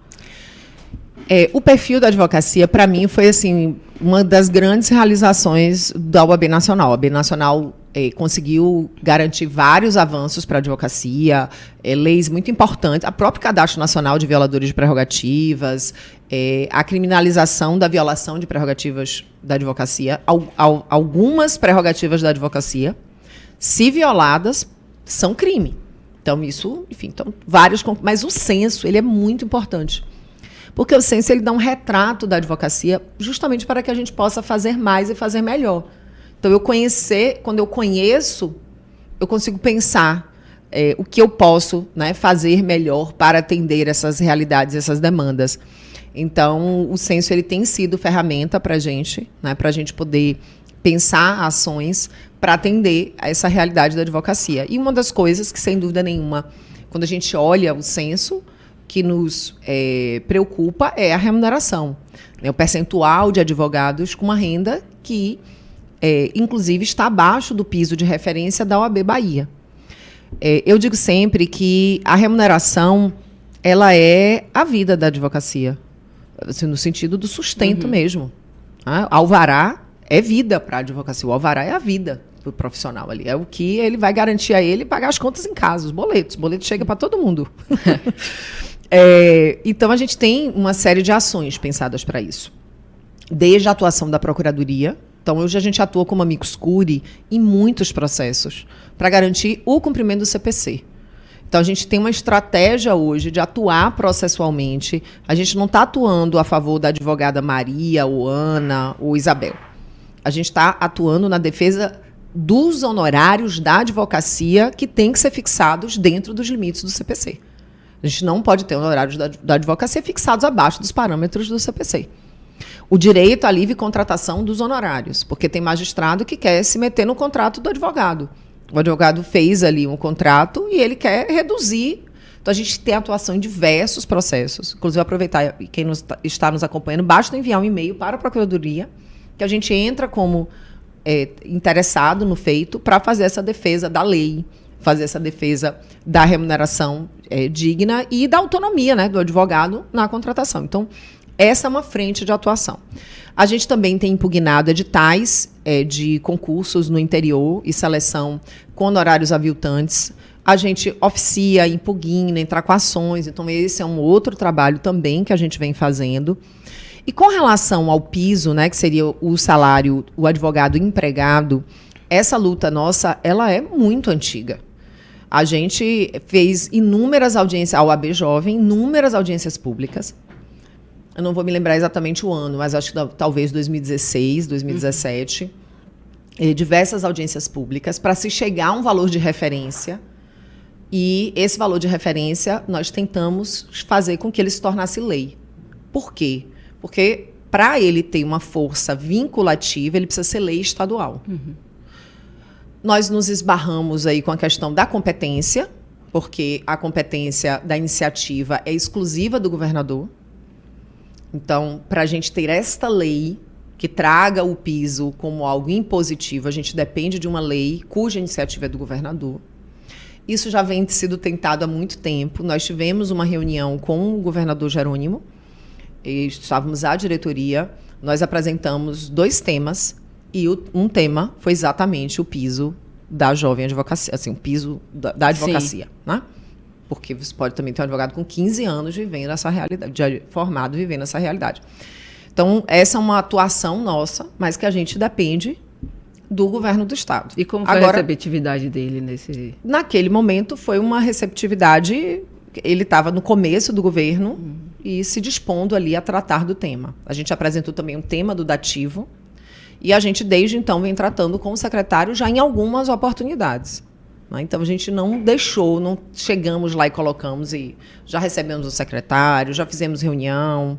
O perfil da advocacia, para mim, foi assim, uma das grandes realizações da OAB Nacional. A OAB Nacional conseguiu garantir vários avanços para a advocacia, leis muito importantes, a própria Cadastro Nacional de Violadores de Prerrogativas, a criminalização da violação de prerrogativas da advocacia, algumas prerrogativas da advocacia, se violadas, são crime. Então, isso, enfim, vários. Mas o censo, ele é muito importante. Porque o censo, ele dá um retrato da advocacia justamente para que a gente possa fazer mais e fazer melhor. Então, quando eu conheço, eu consigo pensar o que eu posso, né, fazer melhor para atender essas realidades, essas demandas. Então, o censo, ele tem sido ferramenta para a gente, né, para a gente poder pensar ações para atender a essa realidade da advocacia. E uma das coisas que, sem dúvida nenhuma, quando a gente olha o censo, que nos preocupa é a remuneração, né? O percentual de advogados com uma renda que, inclusive, está abaixo do piso de referência da OAB Bahia. Eu digo sempre que a remuneração, ela é a vida da advocacia, assim, no sentido do sustento mesmo. Alvará é vida para a advocacia, o alvará é a vida do profissional ali, é o que ele vai garantir a ele pagar as contas em casa, os boletos. O boleto chega para todo mundo. Então, a gente tem uma série de ações pensadas para isso. Desde a atuação da Procuradoria. Então, hoje a gente atua como amicus curiae em muitos processos para garantir o cumprimento do CPC. Então, a gente tem uma estratégia hoje de atuar processualmente. A gente não está atuando a favor da advogada Maria, ou Ana, ou Isabel. A gente está atuando na defesa dos honorários da advocacia que têm que ser fixados dentro dos limites do CPC. A gente não pode ter honorários da advocacia fixados abaixo dos parâmetros do CPC. O direito à livre contratação dos honorários, porque tem magistrado que quer se meter no contrato do advogado. O advogado fez ali um contrato e ele quer reduzir. Então, a gente tem atuação em diversos processos. Inclusive, aproveitar, quem está nos acompanhando, basta enviar um e-mail para a Procuradoria, que a gente entra como interessado no feito para fazer essa defesa da lei, fazer essa defesa da remuneração digna e da autonomia, né, do advogado na contratação. Então, essa é uma frente de atuação. A gente também tem impugnado editais de concursos no interior e seleção com honorários aviltantes. A gente oficia, impugna, entra com ações. Então, esse é um outro trabalho também que a gente vem fazendo. E com relação ao piso, né, que seria o salário, o advogado empregado, essa luta nossa, ela é muito antiga. A gente fez inúmeras audiências, a OAB Jovem, inúmeras audiências públicas. eu não vou me lembrar exatamente o ano, mas acho que talvez 2016, 2017, diversas audiências públicas para se chegar a um valor de referência. E esse valor de referência nós tentamos fazer com que ele se tornasse lei. Por quê? Porque para ele ter uma força vinculativa, ele precisa ser lei estadual. Nós nos esbarramos aí com a questão da competência, porque a competência da iniciativa é exclusiva do governador. Então, para a gente ter esta lei que traga o piso como algo impositivo, a gente depende de uma lei cuja iniciativa é do governador. Isso já vem sido tentado há muito tempo. Nós tivemos uma reunião com o governador Jerônimo, e estávamos à diretoria, nós apresentamos 2 temas, e um tema foi exatamente o piso da jovem advocacia, assim, o piso da advocacia, né? Porque você pode também ter um advogado com 15 anos vivendo essa realidade, formado vivendo essa realidade. Então, essa é uma atuação nossa, mas que a gente depende do governo do Estado. E como foi a receptividade dele nesse... Naquele momento, foi uma receptividade... Ele estava no começo do governo e se dispondo ali a tratar do tema. A gente apresentou também um tema do dativo e a gente, desde então, vem tratando com o secretário já em algumas oportunidades. Né? Então, a gente não deixou, não chegamos lá e colocamos e já recebemos o secretário, já fizemos reunião.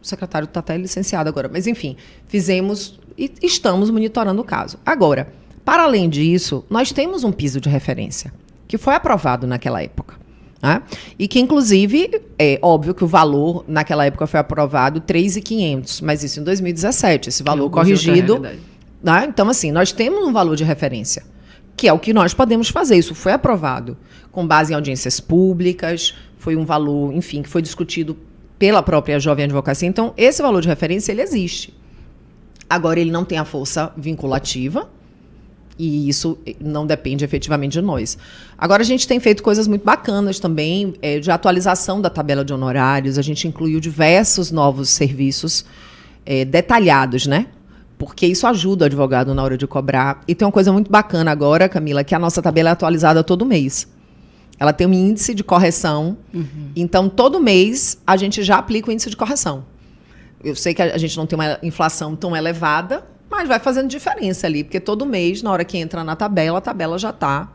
O secretário está até licenciado agora, mas, enfim, fizemos e estamos monitorando o caso. Agora, para além disso, nós temos um piso de referência que foi aprovado naquela época. Né? E que, inclusive, é óbvio que o valor, naquela época, foi aprovado 3.500, mas isso em 2017, esse valor corrigido. Né? Então, assim, nós temos um valor de referência, que é o que nós podemos fazer. Isso foi aprovado com base em audiências públicas, foi um valor, enfim, que foi discutido pela própria Jovem Advocacia. Então, esse valor de referência, ele existe. Agora, ele não tem a força vinculativa, e isso não depende efetivamente de nós. Agora, a gente tem feito coisas muito bacanas também, de atualização da tabela de honorários. A gente incluiu diversos novos serviços detalhados, né? Porque isso ajuda o advogado na hora de cobrar. E tem uma coisa muito bacana agora, Camila, que a nossa tabela é atualizada todo mês. Ela tem um índice de correção. Então, todo mês, a gente já aplica o índice de correção. Eu sei que a gente não tem uma inflação tão elevada, mas vai fazendo diferença ali, porque todo mês, na hora que entra na tabela, a tabela já está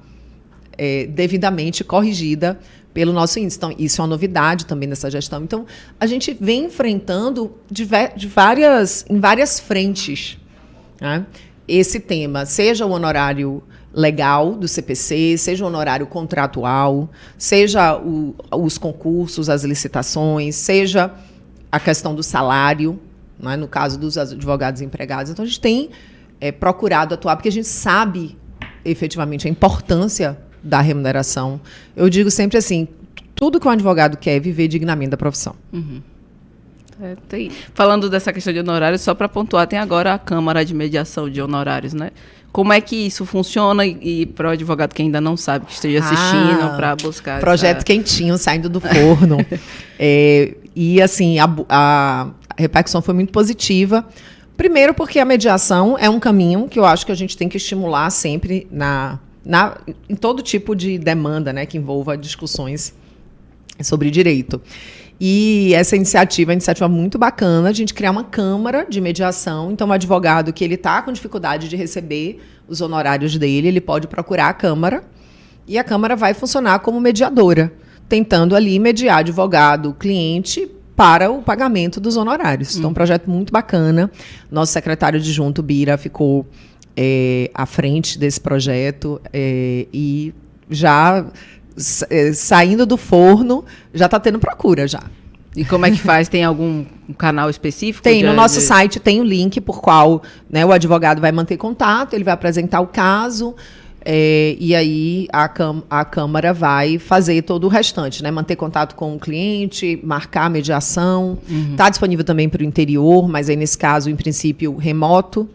devidamente corrigida pelo nosso índice. Então, isso é uma novidade também nessa gestão. Então, a gente vem enfrentando em várias frentes, né, esse tema, seja o honorário legal do CPC, seja o honorário contratual, seja os concursos, as licitações, seja a questão do salário, né, no caso dos advogados empregados. Então, a gente tem procurado atuar, porque a gente sabe efetivamente a importância da remuneração. Eu digo sempre assim, tudo que um advogado quer é viver dignamente da profissão. Falando dessa questão de honorários, só para pontuar, tem agora a Câmara de Mediação de Honorários, né? Como é que isso funciona e para o advogado que ainda não sabe, que esteja assistindo, para buscar... Projeto quentinho, saindo do forno. E, assim, a repercussão foi muito positiva. Primeiro porque a mediação é um caminho que eu acho que a gente tem que estimular sempre em todo tipo de demanda, né, que envolva discussões sobre direito. E essa iniciativa é uma iniciativa muito bacana, a gente criar uma câmara de mediação. Então, o advogado que ele está com dificuldade de receber os honorários dele, ele pode procurar a câmara, e a câmara vai funcionar como mediadora, tentando ali mediar advogado, cliente, para o pagamento dos honorários. Então, um projeto muito bacana. Nosso secretário adjunto, Bira, ficou à frente desse projeto e já... saindo do forno, já está tendo procura já. E como é que faz? Tem algum canal específico? Tem, no nosso site tem o link por qual, né, o advogado vai manter contato, ele vai apresentar o caso, e aí a Câmara vai fazer todo o restante, né? Manter contato com o cliente, marcar a mediação. Está disponível também para o interior, mas aí nesse caso, em princípio, remoto,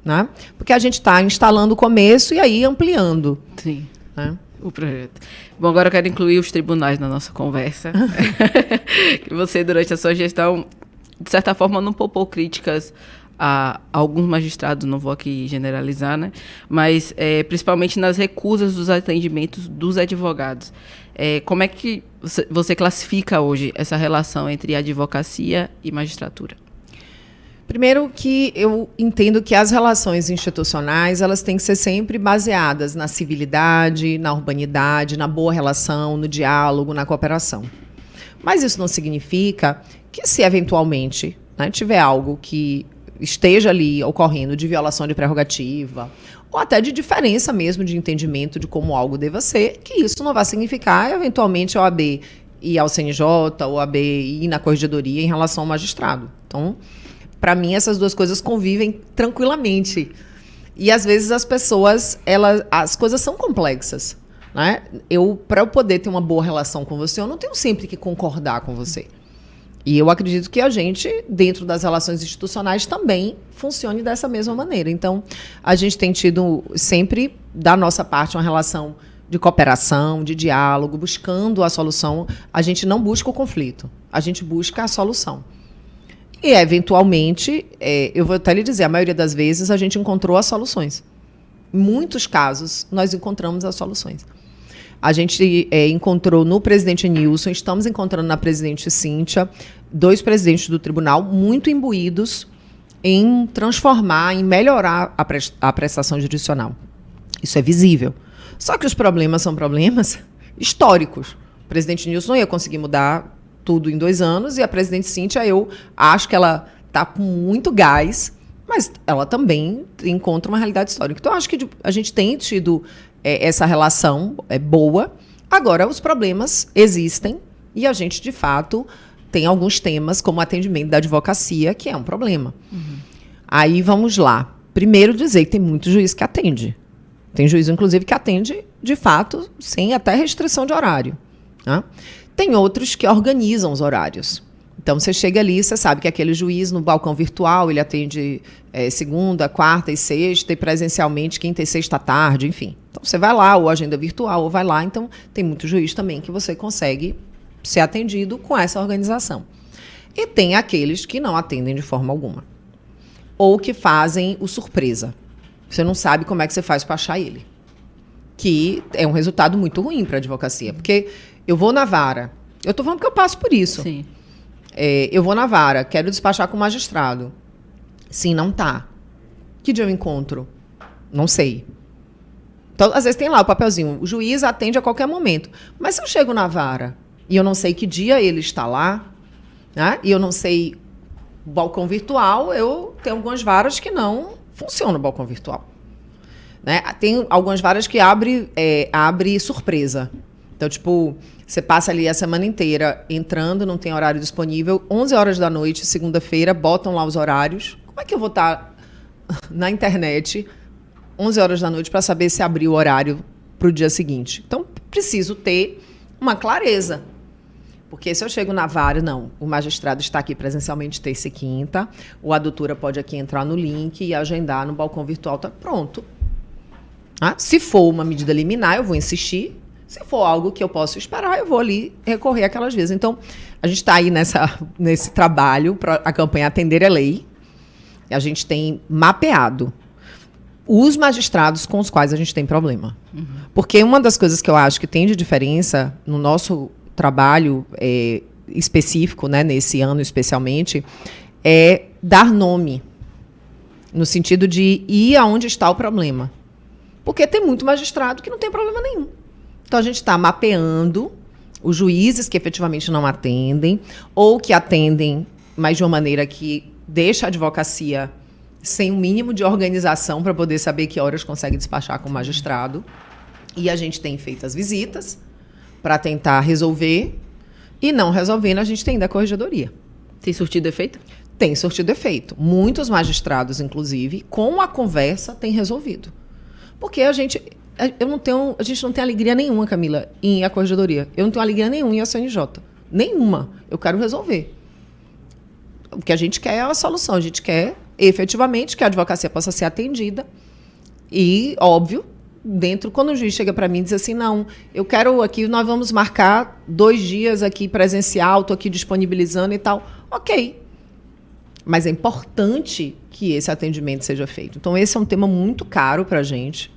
né? Porque a gente está instalando o começo e aí ampliando. Sim. Né? O projeto. Bom, agora eu quero incluir os tribunais na nossa conversa. Que você, durante a sua gestão, de certa forma, não poupou críticas a alguns magistrados, não vou aqui generalizar, né? Mas principalmente nas recusas dos atendimentos dos advogados. Como é que você classifica hoje essa relação entre advocacia e magistratura? Primeiro que eu entendo que as relações institucionais, elas têm que ser sempre baseadas na civilidade, na urbanidade, na boa relação, no diálogo, na cooperação. Mas isso não significa que, se eventualmente, né, tiver algo que esteja ali ocorrendo de violação de prerrogativa, ou até de diferença mesmo de entendimento de como algo deva ser, que isso não vai significar, eventualmente, a OAB ir ao CNJ, ou a OAB ir na corregedoria em relação ao magistrado. Então, para mim, essas duas coisas convivem tranquilamente. E, às vezes, as pessoas, as coisas são complexas. Né? Para eu poder ter uma boa relação com você, eu não tenho sempre que concordar com você. E eu acredito que a gente, dentro das relações institucionais, também funcione dessa mesma maneira. Então, a gente tem tido sempre, da nossa parte, uma relação de cooperação, de diálogo, buscando a solução. A gente não busca o conflito, a gente busca a solução. E, eventualmente, eu vou até lhe dizer, a maioria das vezes a gente encontrou as soluções. Em muitos casos, nós encontramos as soluções. A gente encontrou no presidente Nilson, estamos encontrando na presidente Cíntia, 2 presidentes do tribunal muito imbuídos em transformar, em melhorar a prestação jurisdicional. Isso é visível. Só que os problemas são problemas históricos. O presidente Nilson não ia conseguir mudar tudo em 2 anos, e a presidente Cíntia, eu acho que ela está com muito gás, mas ela também encontra uma realidade histórica. Então, eu acho que a gente tem tido essa relação boa. Agora, os problemas existem e a gente, de fato, tem alguns temas, como o atendimento da advocacia, que é um problema. Uhum. Aí, vamos lá. Primeiro, dizer que tem muito juiz que atende. Tem juiz, inclusive, que atende, de fato, sem até restrição de horário. Né? Tem outros que organizam os horários. Então, você chega ali, você sabe que aquele juiz no balcão virtual, ele atende segunda, quarta e sexta, e presencialmente quinta e sexta à tarde, enfim. Então, você vai lá, ou agenda virtual, ou vai lá. Então, tem muito juiz também que você consegue ser atendido com essa organização. E tem aqueles que não atendem de forma alguma. Ou que fazem o surpresa. Você não sabe como é que você faz para achar ele. Que é um resultado muito ruim para a advocacia. Porque eu vou na vara. Eu estou falando porque eu passo por isso. Sim. Eu vou na vara, quero despachar com o magistrado. Sim, não tá. Que dia eu encontro? Não sei. Então, às vezes tem lá o papelzinho, o juiz atende a qualquer momento. Mas se eu chego na vara e eu não sei que dia ele está lá, né, e eu não sei o balcão virtual, eu tenho algumas varas que não funcionam o balcão virtual. Né? Tem algumas varas que abre surpresa. Então, tipo, você passa ali a semana inteira entrando, não tem horário disponível, 11 horas da noite, segunda-feira, botam lá os horários. Como é que eu vou estar na internet 11 horas da noite para saber se abriu o horário para o dia seguinte? Então, preciso ter uma clareza. Porque se eu chego na vara, não, o magistrado está aqui presencialmente terça e quinta, ou a doutora pode aqui entrar no link e agendar no balcão virtual, tá pronto. Se for uma medida liminar, eu vou insistir. Se for algo que eu posso esperar, eu vou ali recorrer aquelas vezes. Então, a gente está aí nesse trabalho para a campanha Atender é Lei. A gente tem mapeado os magistrados com os quais a gente tem problema. Uhum. Porque uma das coisas que eu acho que tem de diferença no nosso trabalho específico, né, nesse ano especialmente, é dar nome. No sentido de ir aonde está o problema. Porque tem muito magistrado que não tem problema nenhum. Então, a gente está mapeando os juízes que efetivamente não atendem, ou que atendem, mas de uma maneira que deixa a advocacia sem um mínimo de organização para poder saber que horas consegue despachar com o magistrado. E a gente tem feito as visitas para tentar resolver, e não resolvendo, a gente tem ainda a corregedoria. Tem surtido efeito? Tem surtido efeito. Muitos magistrados, inclusive, com a conversa, têm resolvido. Porque a gente não tem alegria nenhuma, Camila, em ir à corregedoria. Eu não tenho alegria nenhuma em ir à CNJ. Nenhuma. Eu quero resolver. O que a gente quer é a solução. A gente quer, efetivamente, que a advocacia possa ser atendida. E, óbvio, quando o juiz chega para mim e diz assim, não, eu quero aqui, nós vamos marcar 2 dias aqui presencial, estou aqui disponibilizando e tal. Ok. Mas é importante que esse atendimento seja feito. Então, esse é um tema muito caro para a gente.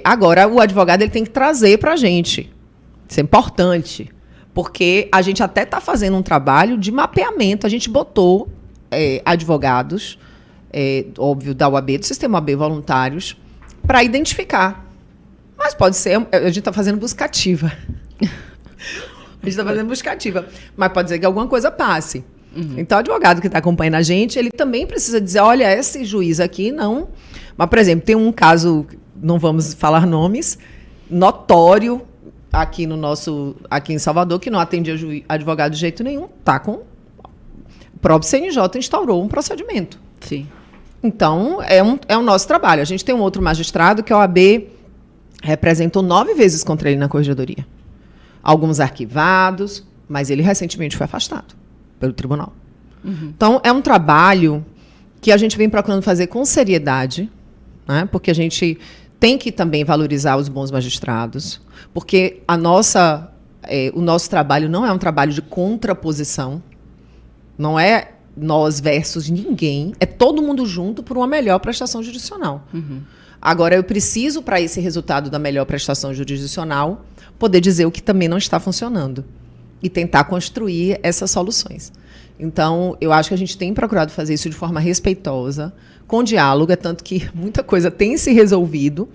Agora, o advogado ele tem que trazer para a gente. Isso é importante, porque a gente até está fazendo um trabalho de mapeamento. A gente botou advogados, óbvio, da UAB, do Sistema UAB voluntários, para identificar. Mas pode ser, a gente está fazendo busca ativa. A gente está fazendo busca ativa. Mas pode ser que alguma coisa passe. Uhum. Então, o advogado que está acompanhando a gente, ele também precisa dizer, olha, esse juiz aqui não... Mas, por exemplo, tem um caso, não vamos falar nomes, notório aqui em Salvador, que não atendia advogado de jeito nenhum, tá com... O próprio CNJ instaurou um procedimento. Sim. Então, é o nosso trabalho. A gente tem um outro magistrado que a OAB representou 9 vezes contra ele na corregedoria. Alguns arquivados, mas ele recentemente foi afastado pelo tribunal. Uhum. Então, é um trabalho que a gente vem procurando fazer com seriedade, né? Porque a gente tem que também valorizar os bons magistrados, porque o nosso trabalho não é um trabalho de contraposição, não é nós versus ninguém, é todo mundo junto por uma melhor prestação jurisdicional. Uhum. Agora, eu preciso, para esse resultado da melhor prestação jurisdicional, poder dizer o que também não está funcionando e tentar construir essas soluções. Então, eu acho que a gente tem procurado fazer isso de forma respeitosa, com diálogo, é tanto que muita coisa tem se resolvido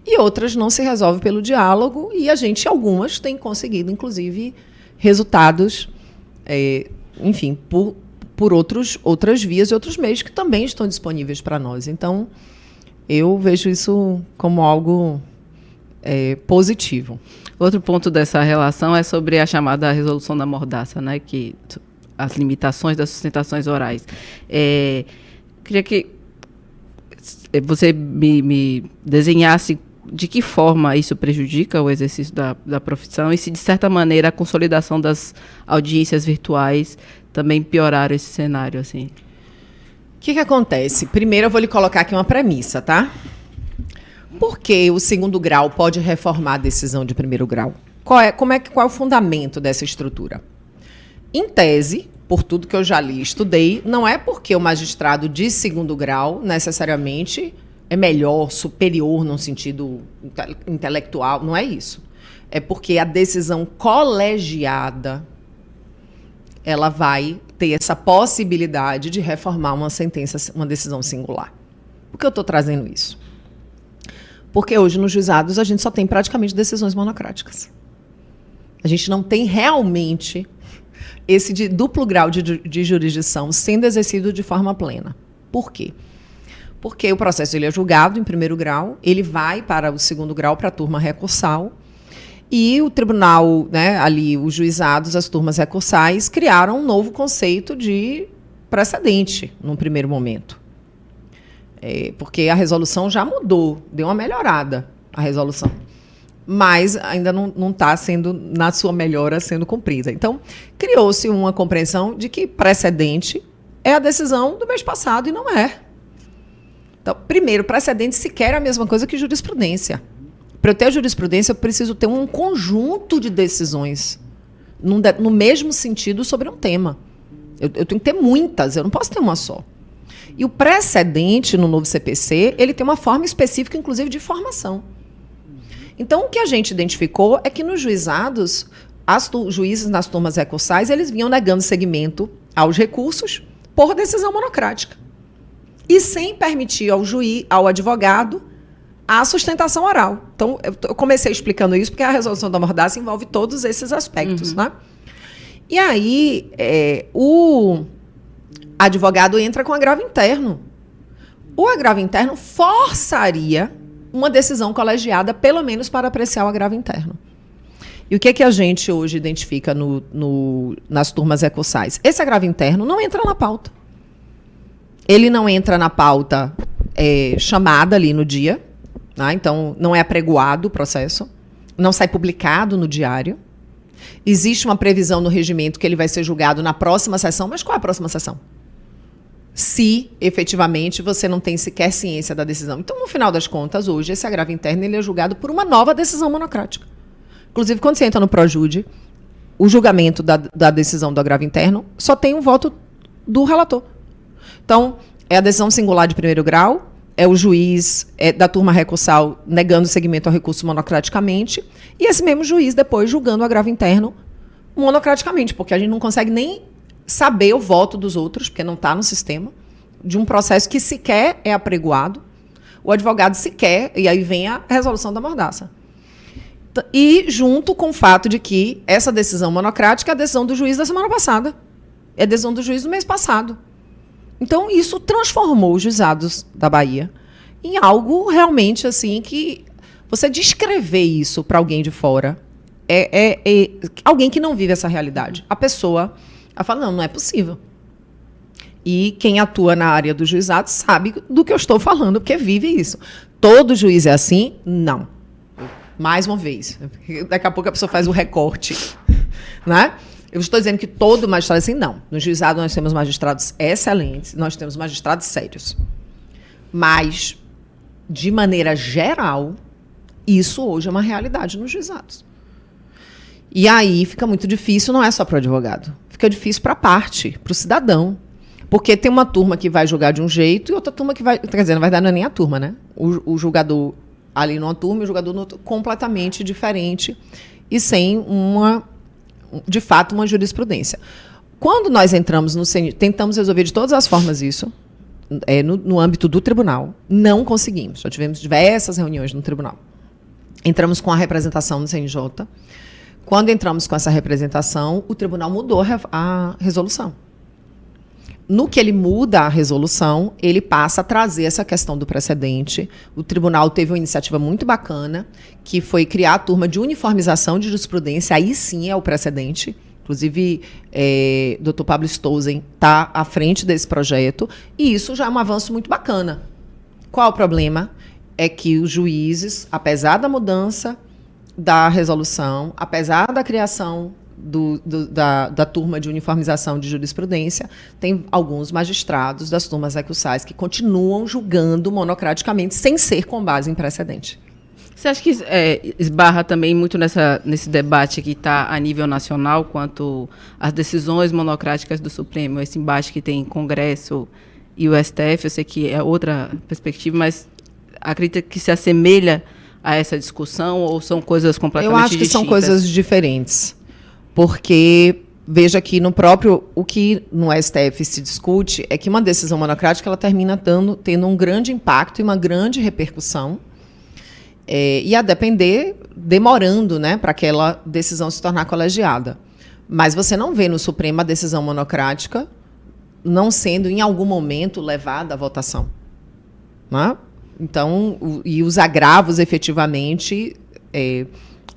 e outras não se resolvem pelo diálogo e algumas, tem conseguido, inclusive, resultados, enfim, por outras vias e outros meios que também estão disponíveis para nós. Então, eu vejo isso como algo positivo. Outro ponto dessa relação é sobre a chamada resolução da mordaça, né? Que as limitações das sustentações orais. Queria que você me desenhasse de que forma isso prejudica o exercício da profissão e se, de certa maneira, a consolidação das audiências virtuais também pioraram esse cenário, assim. O que acontece? Primeiro, eu vou lhe colocar aqui uma premissa, tá? Por que o segundo grau pode reformar a decisão de primeiro grau? Qual é o fundamento dessa estrutura? Em tese, por tudo que eu já li e estudei, não é porque o magistrado de segundo grau necessariamente é melhor, superior num sentido intelectual, não é isso. É porque a decisão colegiada ela vai ter essa possibilidade de reformar uma decisão singular. Por que eu estou trazendo isso? Porque hoje nos juizados a gente só tem praticamente decisões monocráticas. A gente não tem realmente esse de duplo grau de jurisdição sendo exercido de forma plena. Por quê? Porque o processo ele é julgado em primeiro grau, ele vai para o segundo grau, para a turma recursal, e o tribunal, né, ali, os juizados, as turmas recursais, criaram um novo conceito de precedente, num primeiro momento. Porque a resolução já mudou, deu uma melhorada, a resolução. Mas ainda não está sendo, na sua melhora, sendo cumprida. Então, criou-se uma compreensão de que precedente é a decisão do mês passado e não é. Então, primeiro, precedente sequer é a mesma coisa que jurisprudência. Para eu ter jurisprudência, eu preciso ter um conjunto de decisões no mesmo sentido sobre um tema. Eu tenho que ter muitas, eu não posso ter uma só. E o precedente no novo CPC, ele tem uma forma específica, inclusive, de formação. Então, o que a gente identificou é que nos juizados, os juízes nas turmas recursais, eles vinham negando seguimento aos recursos por decisão monocrática. E sem permitir ao advogado a sustentação oral. Então, eu comecei explicando isso porque a resolução da mordaça envolve todos esses aspectos, né? E aí, o advogado entra com agravo interno. O agravo interno forçaria uma decisão colegiada, pelo menos para apreciar o agravo interno. E o que a gente hoje identifica nas turmas recursais? Esse agravo interno não entra na pauta. Ele não entra na pauta chamada ali no dia, né? Então, não é apregoado o processo, não sai publicado no diário. Existe uma previsão no regimento que ele vai ser julgado na próxima sessão, mas qual é a próxima sessão? Se, efetivamente, você não tem sequer ciência da decisão. Então, no final das contas, hoje, esse agravo interno ele é julgado por uma nova decisão monocrática. Inclusive, quando você entra no Projude, o julgamento da decisão do agravo interno só tem um voto do relator. Então, é a decisão singular de primeiro grau, é o juiz da turma recursal negando seguimento ao recurso monocraticamente, e esse mesmo juiz depois julgando o agravo interno monocraticamente, porque a gente não consegue nem saber o voto dos outros, porque não está no sistema, de um processo que sequer é apregoado, o advogado sequer, e aí vem a resolução da mordaça. E junto com o fato de que essa decisão monocrática é a decisão do juiz da semana passada, é a decisão do juiz do mês passado. Então, isso transformou os juizados da Bahia em algo realmente assim que você descrever isso para alguém de fora alguém que não vive essa realidade. A pessoa fala, não é possível. E quem atua na área do juizado sabe do que eu estou falando, porque vive isso. Todo juiz é assim? Não. Mais uma vez. Daqui a pouco a pessoa faz o recorte. Né? Eu estou dizendo que todo magistrado é assim? Não. No juizado nós temos magistrados excelentes, nós temos magistrados sérios. Mas, de maneira geral, isso hoje é uma realidade nos juizados. E aí fica muito difícil, não é só para o advogado. Fica difícil para a parte, para o cidadão. Porque tem uma turma que vai julgar de um jeito e outra turma que vai... Quer dizer, na verdade, não é nem a turma, né? O julgador ali numa turma e o julgador no outro, completamente diferente e sem de fato, uma jurisprudência. Quando nós entramos no CNJ, tentamos resolver de todas as formas isso, no âmbito do tribunal, não conseguimos. Já tivemos diversas reuniões no tribunal. Entramos com a representação no CNJ. Quando entramos com essa representação, o tribunal mudou a resolução. No que ele muda a resolução, ele passa a trazer essa questão do precedente. O tribunal teve uma iniciativa muito bacana, que foi criar a turma de uniformização de jurisprudência. Aí sim é o precedente. Inclusive, Dr. Pablo Stolzen está à frente desse projeto. E isso já é um avanço muito bacana. Qual o problema? É que os juízes, apesar da mudança da resolução, apesar da criação da turma de uniformização de jurisprudência, tem alguns magistrados das turmas recursais que continuam julgando monocraticamente sem ser com base em precedente. Você acha que esbarra também muito nesse debate que está a nível nacional quanto às decisões monocráticas do Supremo, esse embate que tem Congresso e o STF? Eu sei que é outra perspectiva, mas acredita que se assemelha a essa discussão ou são coisas completamente distintas? Eu acho que são coisas diferentes. Porque, veja que o que no STF se discute é que uma decisão monocrática ela termina tendo um grande impacto e uma grande repercussão, e a depender, demorando, né, para aquela decisão se tornar colegiada. Mas você não vê no Supremo a decisão monocrática não sendo, em algum momento, levada à votação. Né? Então, e os agravos, efetivamente...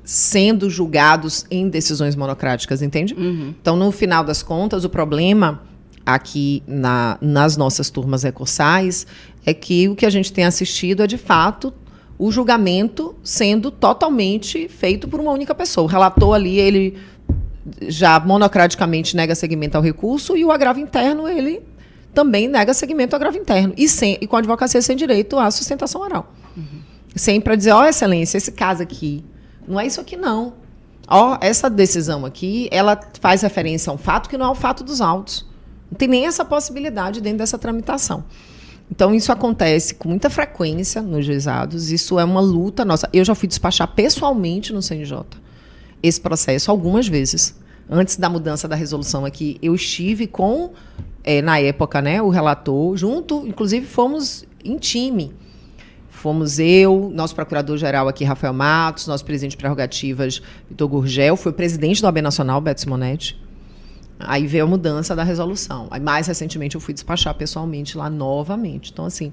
sendo julgados em decisões monocráticas, entende? Uhum. Então, no final das contas, o problema aqui nas nossas turmas recursais é que o que a gente tem assistido é, de fato, o julgamento sendo totalmente feito por uma única pessoa. O relator ali, ele já monocraticamente nega seguimento ao recurso e o agravo interno, ele também nega seguimento ao agravo interno. E com a advocacia sem direito à sustentação oral. Uhum. Sempre para dizer, excelência, esse caso aqui, não é isso aqui, não. Essa decisão aqui, ela faz referência a um fato que não é o fato dos autos. Não tem nem essa possibilidade dentro dessa tramitação. Então, isso acontece com muita frequência nos juizados. Isso é uma luta nossa. Eu já fui despachar pessoalmente no CNJ esse processo algumas vezes. Antes da mudança da resolução aqui, eu estive com, na época, né, o relator, junto, inclusive fomos em time. Fomos eu, nosso procurador-geral aqui, Rafael Matos, nosso presidente de prerrogativas, Vitor Gurgel, foi o presidente do OAB Nacional, Beto Simonetti. Aí veio a mudança da resolução. Aí, mais recentemente, eu fui despachar pessoalmente lá novamente. Então, assim,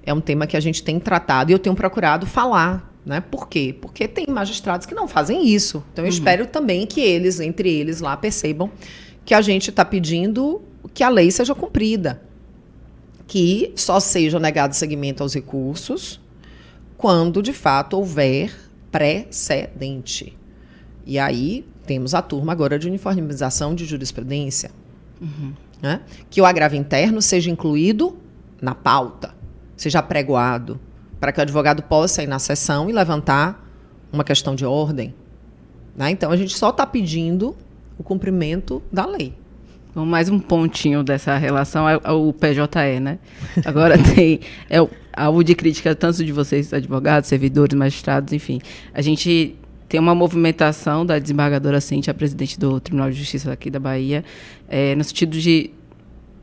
é um tema que a gente tem tratado e eu tenho procurado falar. Né? Por quê? Porque tem magistrados que não fazem isso. Então, eu espero também que eles, entre eles lá, percebam que a gente está pedindo que a lei seja cumprida. Que só seja negado seguimento aos recursos quando, de fato, houver precedente. E aí temos a turma agora de uniformização de jurisprudência. Né? Que o agravo interno seja incluído na pauta, seja apregoado, para que o advogado possa ir na sessão e levantar uma questão de ordem. Né? Então, a gente só está pedindo o cumprimento da lei. Então, mais um pontinho dessa relação é o PJE, né? Agora tem alvo de crítica tanto de vocês, advogados, servidores, magistrados, enfim. A gente tem uma movimentação da desembargadora Cíntia, a presidente do Tribunal de Justiça aqui da Bahia, no sentido de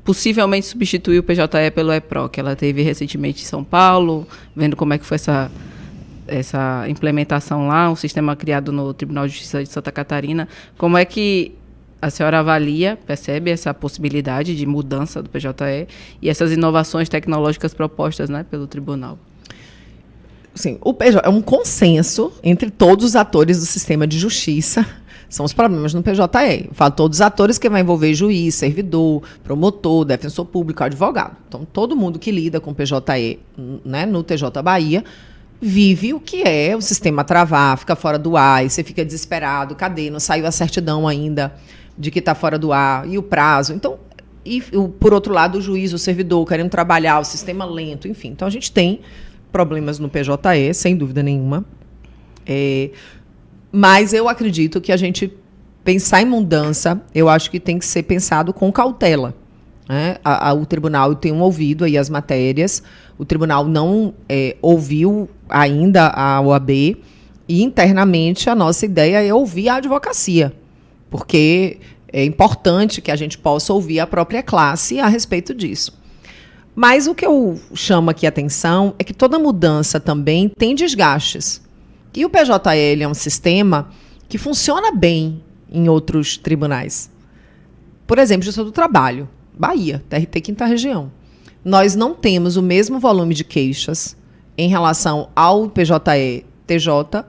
possivelmente substituir o PJE pelo EPROC. Ela teve recentemente em São Paulo, vendo como é que foi essa implementação lá, um sistema criado no Tribunal de Justiça de Santa Catarina. Como é que a senhora avalia, percebe essa possibilidade de mudança do PJE e essas inovações tecnológicas propostas, né, pelo tribunal? Sim, o PJE é um consenso entre todos os atores do sistema de justiça. São os problemas no PJE. Eu falo todos os atores, que vai envolver juiz, servidor, promotor, defensor público, advogado. Então, todo mundo que lida com o PJE, né, no TJ Bahia, vive o que é o sistema travar, fica fora do ar, e você fica desesperado, cadê? Não saiu a certidão ainda de que está fora do ar, e o prazo. Então, por outro lado, o juiz, o servidor, querendo trabalhar, o sistema lento, enfim. Então, a gente tem problemas no PJE, sem dúvida nenhuma. Mas eu acredito que a gente pensar em mudança, eu acho que tem que ser pensado com cautela. Né? O tribunal tem ouvido aí as matérias, o tribunal não ouviu ainda a OAB, e internamente a nossa ideia é ouvir a advocacia, porque é importante que a gente possa ouvir a própria classe a respeito disso. Mas o que eu chamo aqui a atenção é que toda mudança também tem desgastes. E o PJE é um sistema que funciona bem em outros tribunais. Por exemplo, Justiça do Trabalho, Bahia, TRT Quinta Região. Nós não temos o mesmo volume de queixas em relação ao PJE TJ,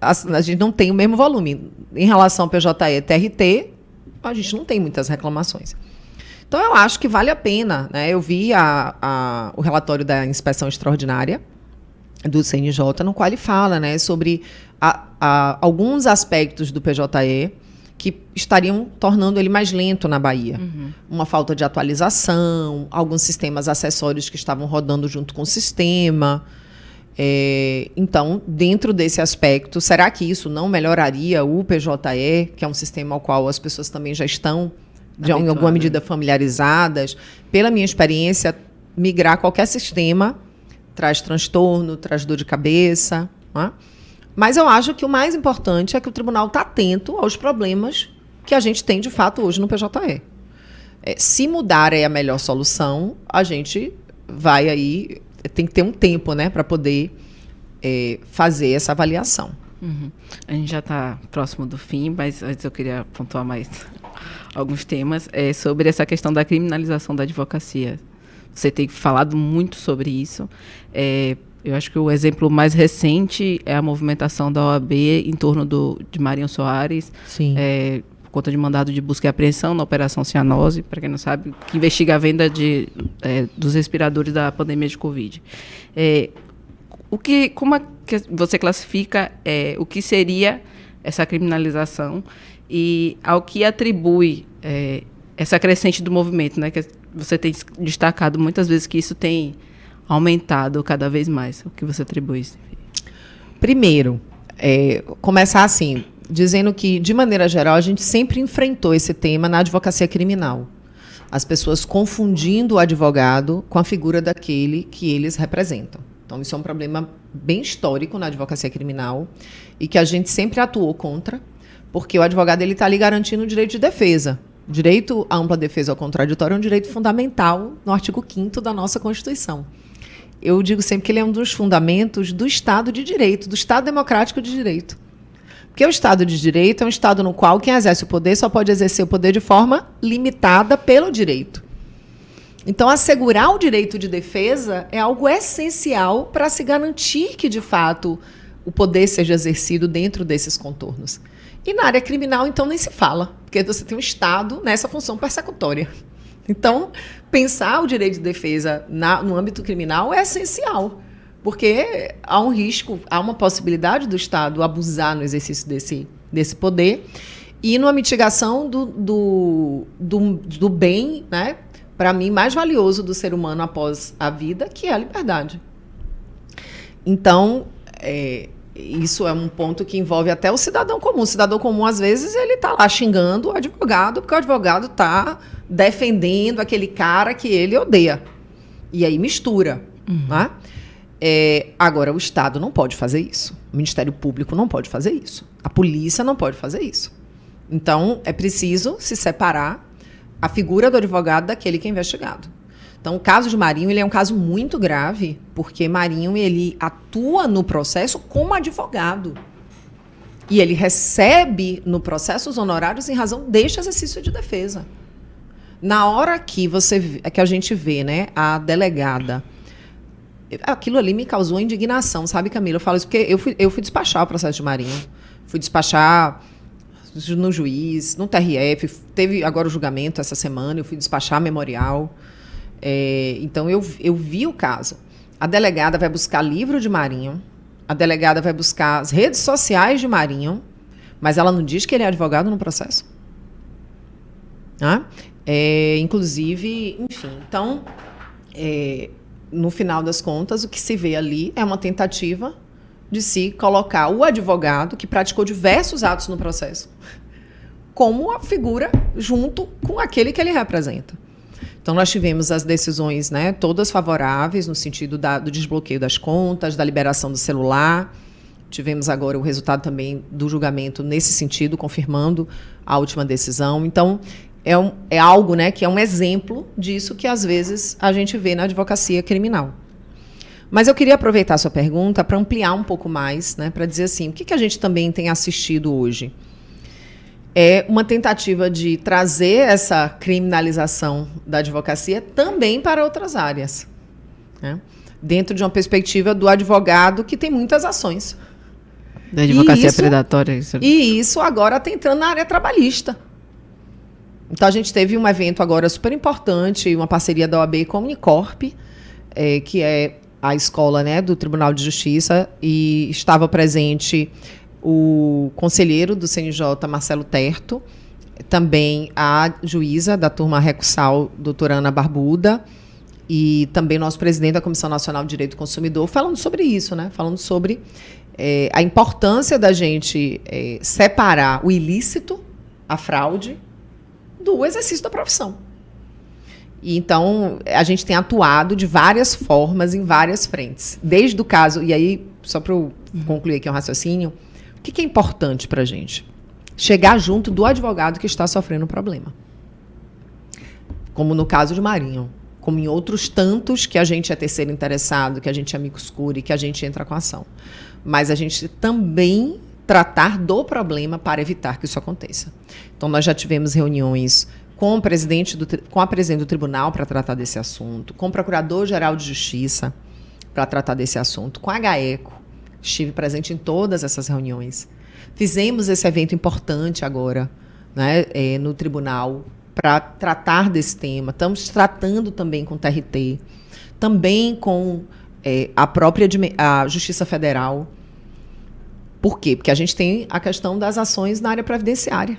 a gente não tem o mesmo volume. Em relação ao PJE TRT, a gente não tem muitas reclamações. Então, eu acho que vale a pena. Né? Eu vi o relatório da inspeção extraordinária do CNJ, no qual ele fala, né, sobre alguns aspectos do PJE que estariam tornando ele mais lento na Bahia. Uhum. Uma falta de atualização, alguns sistemas acessórios que estavam rodando junto com o sistema. Então, dentro desse aspecto, será que isso não melhoraria o PJE, que é um sistema ao qual as pessoas também já estão, em alguma medida, familiarizadas? Pela minha experiência, migrar qualquer sistema traz transtorno, traz dor de cabeça. Né? Mas eu acho que o mais importante é que o tribunal está atento aos problemas que a gente tem, de fato, hoje no PJE. Se mudar é a melhor solução, a gente vai aí... Tem que ter um tempo, né, para poder fazer essa avaliação. Uhum. A gente já está próximo do fim, mas antes eu queria pontuar mais alguns temas sobre essa questão da criminalização da advocacia. Você tem falado muito sobre isso. Eu acho que o exemplo mais recente é a movimentação da OAB em torno de Marinho Soares. Sim. Por conta de mandado de busca e apreensão na Operação Cianose, para quem não sabe, que investiga a venda dos respiradores da pandemia de Covid. Como é que você classifica o que seria essa criminalização e ao que atribui essa crescente do movimento, né? Que você tem destacado muitas vezes que isso tem aumentado cada vez mais. O que você atribui isso? Primeiro, começar assim, dizendo que, de maneira geral, a gente sempre enfrentou esse tema na advocacia criminal. As pessoas confundindo o advogado com a figura daquele que eles representam. Então, isso é um problema bem histórico na advocacia criminal e que a gente sempre atuou contra, porque o advogado está ali garantindo o direito de defesa. O direito à ampla defesa ao contraditório é um direito fundamental no artigo 5º da nossa Constituição. Eu digo sempre que ele é um dos fundamentos do Estado de Direito, do Estado democrático de direito. Porque o Estado de Direito é um Estado no qual quem exerce o poder só pode exercer o poder de forma limitada pelo direito. Então, assegurar o direito de defesa é algo essencial para se garantir que, de fato, o poder seja exercido dentro desses contornos. E na área criminal, então, nem se fala, porque você tem um Estado nessa função persecutória. Então, pensar o direito de defesa no âmbito criminal é essencial, porque há um risco, há uma possibilidade do Estado abusar no exercício desse poder e numa mitigação do bem, né, para mim, mais valioso do ser humano após a vida, que é a liberdade. Então, isso é um ponto que envolve até o cidadão comum. O cidadão comum, às vezes, ele está lá xingando o advogado, porque o advogado está defendendo aquele cara que ele odeia. E aí mistura. Né? Agora, o Estado não pode fazer isso. O Ministério Público não pode fazer isso. A polícia não pode fazer isso. Então, é preciso se separar a figura do advogado daquele que é investigado. Então, o caso de Marinho, ele é um caso muito grave, porque Marinho, ele atua no processo como advogado. E ele recebe no processo os honorários em razão deste exercício de defesa. Na hora que a gente vê, né, a delegada, aquilo ali me causou indignação, sabe, Camila? Eu falo isso porque eu fui despachar o processo de Marinho. Fui despachar no juiz, no TRF, teve agora o julgamento essa semana, eu fui despachar memorial. Então, eu vi o caso. A delegada vai buscar livro de Marinho, a delegada vai buscar as redes sociais de Marinho, mas ela não diz que ele é advogado no processo. Inclusive, enfim, então, no final das contas, o que se vê ali é uma tentativa de se colocar o advogado, que praticou diversos atos no processo, como a figura junto com aquele que ele representa. Então, nós tivemos as decisões, né, todas favoráveis, no sentido do desbloqueio das contas, da liberação do celular. Tivemos agora o resultado também do julgamento nesse sentido, confirmando a última decisão. Então, é algo, né, que é um exemplo disso que, às vezes, a gente vê na advocacia criminal. Mas eu queria aproveitar a sua pergunta para ampliar um pouco mais, né, para dizer assim, o que a gente também tem assistido hoje? É uma tentativa de trazer essa criminalização da advocacia também para outras áreas, né? Dentro de uma perspectiva do advogado que tem muitas ações. Da advocacia predatória. E isso agora está entrando na área trabalhista. Então, a gente teve um evento agora super importante, uma parceria da OAB com a Unicorp, que é a escola, né, do Tribunal de Justiça, e estava presente o conselheiro do CNJ, Marcelo Terto, também a juíza da turma recursal, doutora Ana Barbuda, e também nosso presidente da Comissão Nacional de Direito do Consumidor, falando sobre isso, né? Falando sobre a importância da gente separar o ilícito, a fraude, do exercício da profissão. E, então, a gente tem atuado de várias formas, em várias frentes. Desde o caso, e aí, só para eu concluir aqui um raciocínio, o que é importante para a gente? Chegar junto do advogado que está sofrendo um problema. Como no caso de Marinho, como em outros tantos que a gente é terceiro interessado, que a gente é amicus curiae, que a gente entra com ação. Mas a gente também tratar do problema para evitar que isso aconteça. Então, nós já tivemos reuniões com a presidente do tribunal para tratar desse assunto, com o procurador-geral de justiça para tratar desse assunto, com a GAECO. Estive presente em todas essas reuniões. Fizemos esse evento importante agora, né, no tribunal, para tratar desse tema. Estamos tratando também com o TRT, também com a própria a Justiça Federal. Por quê? Porque a gente tem a questão das ações na área previdenciária.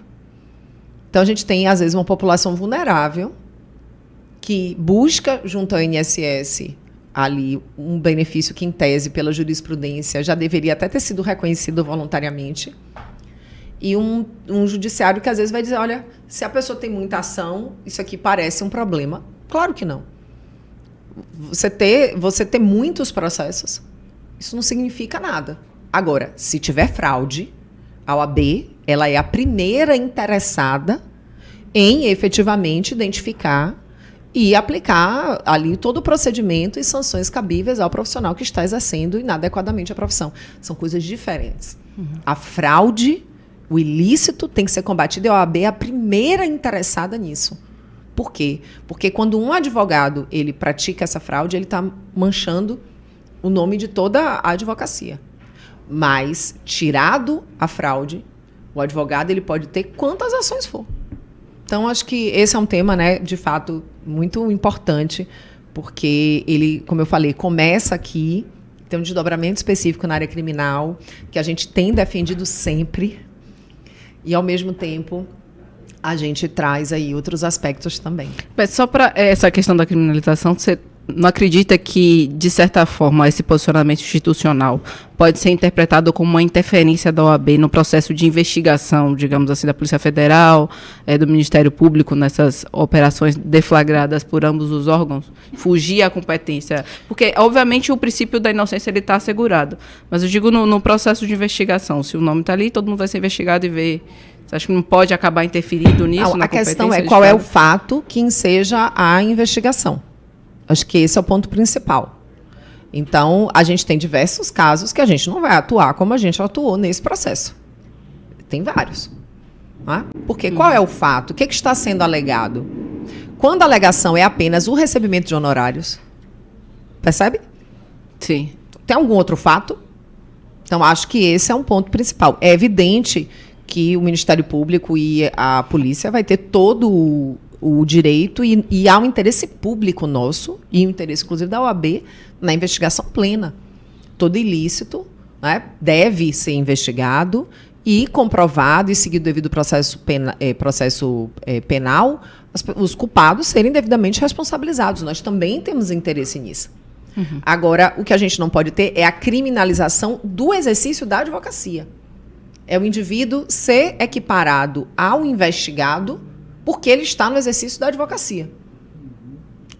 Então, a gente tem, às vezes, uma população vulnerável que busca, junto ao INSS, ali um benefício que, em tese, pela jurisprudência, já deveria até ter sido reconhecido voluntariamente. E um judiciário que, às vezes, vai dizer, olha, se a pessoa tem muita ação, isso aqui parece um problema. Claro que não. Você ter muitos processos, isso não significa nada. Agora, se tiver fraude, a OAB, ela é a primeira interessada em efetivamente identificar e aplicar ali todo o procedimento e sanções cabíveis ao profissional que está exercendo inadequadamente a profissão. São coisas diferentes. A fraude, o ilícito tem que ser combatido e a OAB é a primeira interessada nisso. Por quê? Porque quando um advogado ele pratica essa fraude, ele está manchando o nome de toda a advocacia. Mas, tirado a fraude, o advogado ele pode ter quantas ações for. Então, acho que esse é um tema, né, de fato, muito importante, porque ele, como eu falei, começa aqui, tem um desdobramento específico na área criminal, que a gente tem defendido sempre, e, ao mesmo tempo, a gente traz aí outros aspectos também. Mas só para essa questão da criminalização, você não acredita que, de certa forma, esse posicionamento institucional pode ser interpretado como uma interferência da OAB no processo de investigação, digamos assim, da Polícia Federal, do Ministério Público, nessas operações deflagradas por ambos os órgãos? Fugir à competência? Porque, obviamente, o princípio da inocência está assegurado. Mas eu digo no processo de investigação. Se o nome está ali, todo mundo vai ser investigado e ver. Você acha que não pode acabar interferindo nisso? A questão é qual é o fato que enseja a investigação. Acho que esse é o ponto principal. Então, a gente tem diversos casos que a gente não vai atuar como a gente atuou nesse processo. Tem vários. Né? Porque qual é o fato? O que está sendo alegado? Quando a alegação é apenas o recebimento de honorários, percebe? Sim. Tem algum outro fato? Então, acho que esse é um ponto principal. É evidente que o Ministério Público e a polícia vai ter todo o direito e há um interesse público nosso e um interesse, inclusive, da OAB na investigação plena. Todo ilícito, né, deve ser investigado e comprovado e seguido o devido processo penal, os culpados serem devidamente responsabilizados. Nós também temos interesse nisso. Uhum. Agora, o que a gente não pode ter é a criminalização do exercício da advocacia. É o indivíduo ser equiparado ao investigado porque ele está no exercício da advocacia.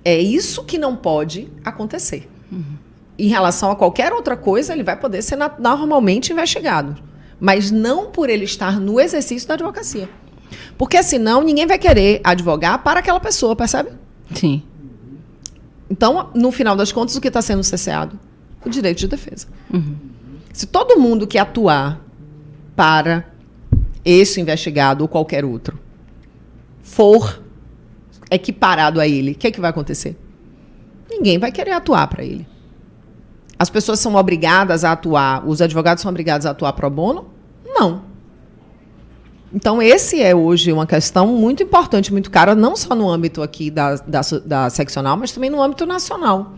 É isso que não pode acontecer. Uhum. Em relação a qualquer outra coisa, ele vai poder ser normalmente investigado. Mas não por ele estar no exercício da advocacia. Porque senão ninguém vai querer advogar para aquela pessoa, percebe? Sim. Então, no final das contas, o que está sendo cerceado? O direito de defesa. Uhum. Se todo mundo que atuar para esse investigado ou qualquer outro for equiparado a ele, o que vai acontecer? Ninguém vai querer atuar para ele. As pessoas são obrigadas a atuar, os advogados são obrigados a atuar pro bono? Não. Então, esse é hoje uma questão muito importante, muito cara, não só no âmbito aqui da seccional, mas também no âmbito nacional.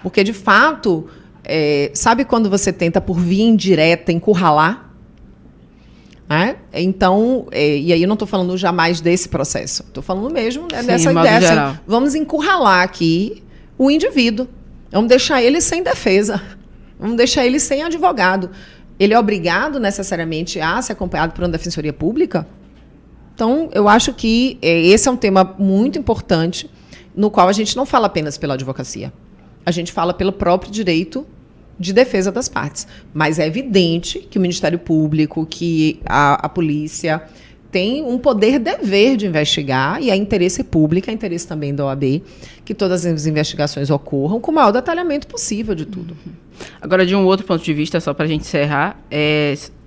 Porque, de fato, sabe quando você tenta, por via indireta, encurralar? Então, e aí eu não estou falando jamais desse processo, estou falando mesmo dessa ideia. Assim, vamos encurralar aqui o indivíduo, vamos deixar ele sem defesa, vamos deixar ele sem advogado. Ele é obrigado necessariamente a ser acompanhado por uma defensoria pública? Então, eu acho que esse é um tema muito importante, no qual a gente não fala apenas pela advocacia, a gente fala pelo próprio direito de defesa das partes. Mas é evidente que o Ministério Público, que a polícia tem um poder-dever de investigar, e é interesse público, é interesse também da OAB, que todas as investigações ocorram com o maior detalhamento possível de tudo. Agora, de um outro ponto de vista, só para a gente encerrar,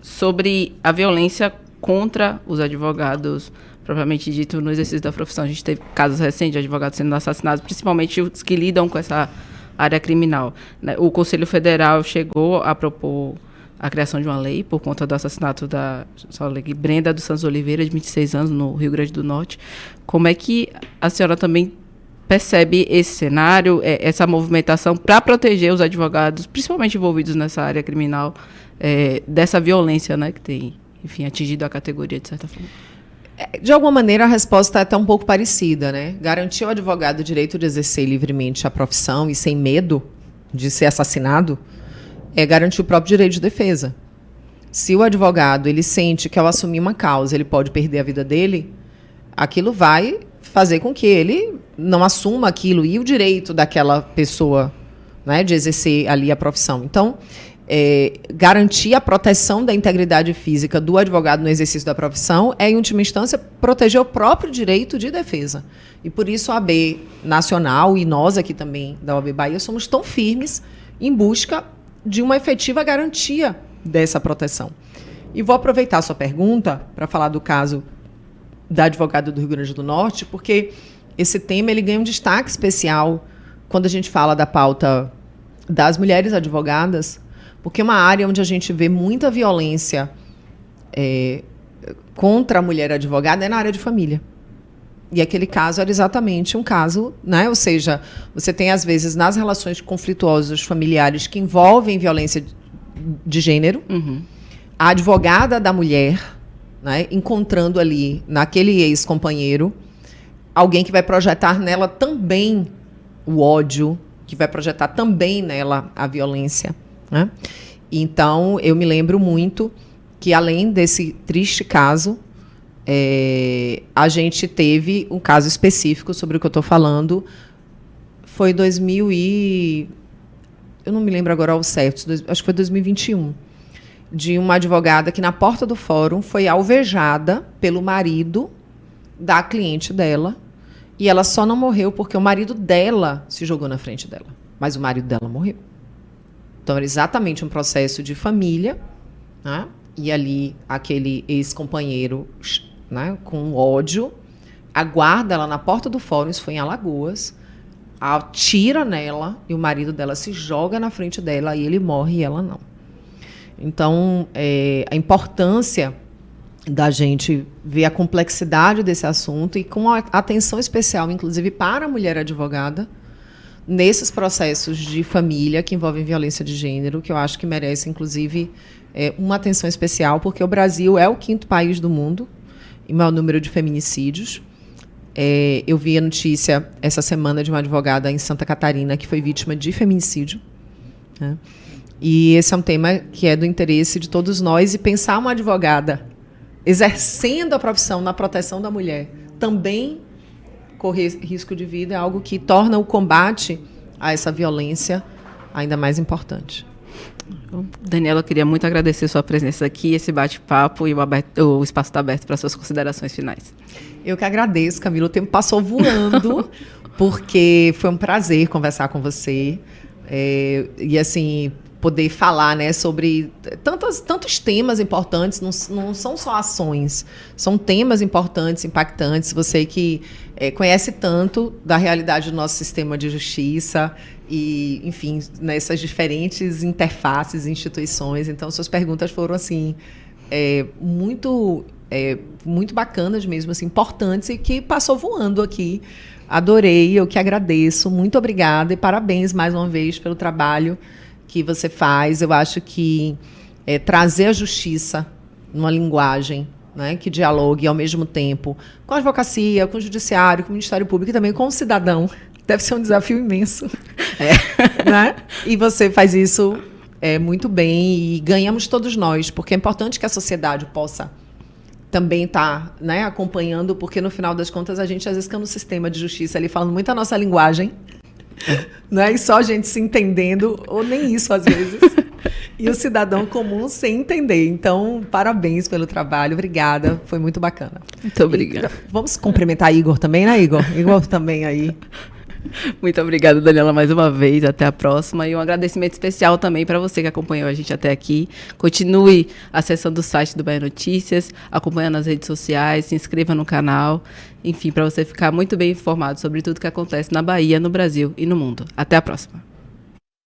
sobre a violência contra os advogados, propriamente dito, no exercício da profissão. A gente teve casos recentes de advogados sendo assassinados, principalmente os que lidam com essa área criminal. O Conselho Federal chegou a propor a criação de uma lei por conta do assassinato da Brenda dos Santos Oliveira, de 26 anos, no Rio Grande do Norte. Como é que a senhora também percebe esse cenário, essa movimentação para proteger os advogados, principalmente envolvidos nessa área criminal, dessa violência, né, que tem, enfim, atingido a categoria, de certa forma? De alguma maneira, a resposta é até um pouco parecida, né? Garantir ao advogado o direito de exercer livremente a profissão e sem medo de ser assassinado é garantir o próprio direito de defesa. Se o advogado ele sente que, ao assumir uma causa, ele pode perder a vida dele, aquilo vai fazer com que ele não assuma aquilo e o direito daquela pessoa, né, de exercer ali a profissão. Então, garantir a proteção da integridade física do advogado no exercício da profissão é, em última instância, proteger o próprio direito de defesa. E por isso a OAB Nacional e nós aqui também da OAB Bahia somos tão firmes em busca de uma efetiva garantia dessa proteção. E vou aproveitar a sua pergunta para falar do caso da advogada do Rio Grande do Norte, porque esse tema ele ganha um destaque especial quando a gente fala da pauta das mulheres advogadas, porque é uma área onde a gente vê muita violência contra a mulher advogada é na área de família. E aquele caso era exatamente um caso, né? Ou seja, você tem, às vezes, nas relações conflituosas familiares que envolvem violência de gênero, a advogada da mulher, né, encontrando ali, naquele ex-companheiro, alguém que vai projetar nela também o ódio, que vai projetar também nela a violência, né? Então, eu me lembro muito que, além desse triste caso, a gente teve um caso específico sobre o que eu estou falando. Foi 2000 e... eu não me lembro agora ao certo, acho que foi 2021, de uma advogada que, na porta do fórum, foi alvejada pelo marido da cliente dela, e ela só não morreu porque o marido dela se jogou na frente dela, mas o marido dela morreu. Então, era exatamente um processo de família, né? E ali, aquele ex-companheiro, né, com ódio, aguarda ela na porta do fórum, isso foi em Alagoas, atira nela e o marido dela se joga na frente dela e ele morre e ela não. Então, a importância da gente ver a complexidade desse assunto e com a atenção especial, inclusive, para a mulher advogada, nesses processos de família que envolvem violência de gênero, que eu acho que merece, inclusive, uma atenção especial, porque o Brasil é o 5º país do mundo em maior número de feminicídios. Eu vi a notícia essa semana de uma advogada em Santa Catarina que foi vítima de feminicídio, né? E esse é um tema que é do interesse de todos nós, e pensar uma advogada exercendo a profissão na proteção da mulher também correr risco de vida é algo que torna o combate a essa violência ainda mais importante. Daniela, eu queria muito agradecer sua presença aqui, esse bate-papo, e o espaço está aberto para suas considerações finais. Eu que agradeço, Camila. O tempo passou voando, porque foi um prazer conversar com você. E, assim, poder falar, né, sobre tantos temas importantes, não são só ações, são temas importantes, impactantes. Você que conhece tanto da realidade do nosso sistema de justiça e, enfim, nessas diferentes interfaces, instituições. Então, suas perguntas foram, assim, muito bacanas mesmo, assim, importantes, e que passou voando aqui. Adorei, eu que agradeço. Muito obrigada e parabéns mais uma vez pelo trabalho que você faz. Eu acho que trazer a justiça numa linguagem, né, que dialogue ao mesmo tempo com a advocacia, com o judiciário, com o Ministério Público e também com o cidadão, deve ser um desafio imenso. Né? E você faz isso muito bem, e ganhamos todos nós, porque é importante que a sociedade possa também estar, né, acompanhando, porque no final das contas a gente às vezes fica no sistema de justiça ali falando muito a nossa linguagem, né? E só a gente se entendendo, ou nem isso às vezes, e o cidadão comum sem entender. Então, parabéns pelo trabalho, obrigada, foi muito bacana. Muito obrigada. Vamos cumprimentar Igor também, né, Igor? Igor também aí. Muito obrigada, Daniela, mais uma vez. Até a próxima. E um agradecimento especial também para você que acompanhou a gente até aqui. Continue acessando o site do Bahia Notícias, acompanhando as redes sociais, se inscreva no canal. Enfim, para você ficar muito bem informado sobre tudo que acontece na Bahia, no Brasil e no mundo. Até a próxima.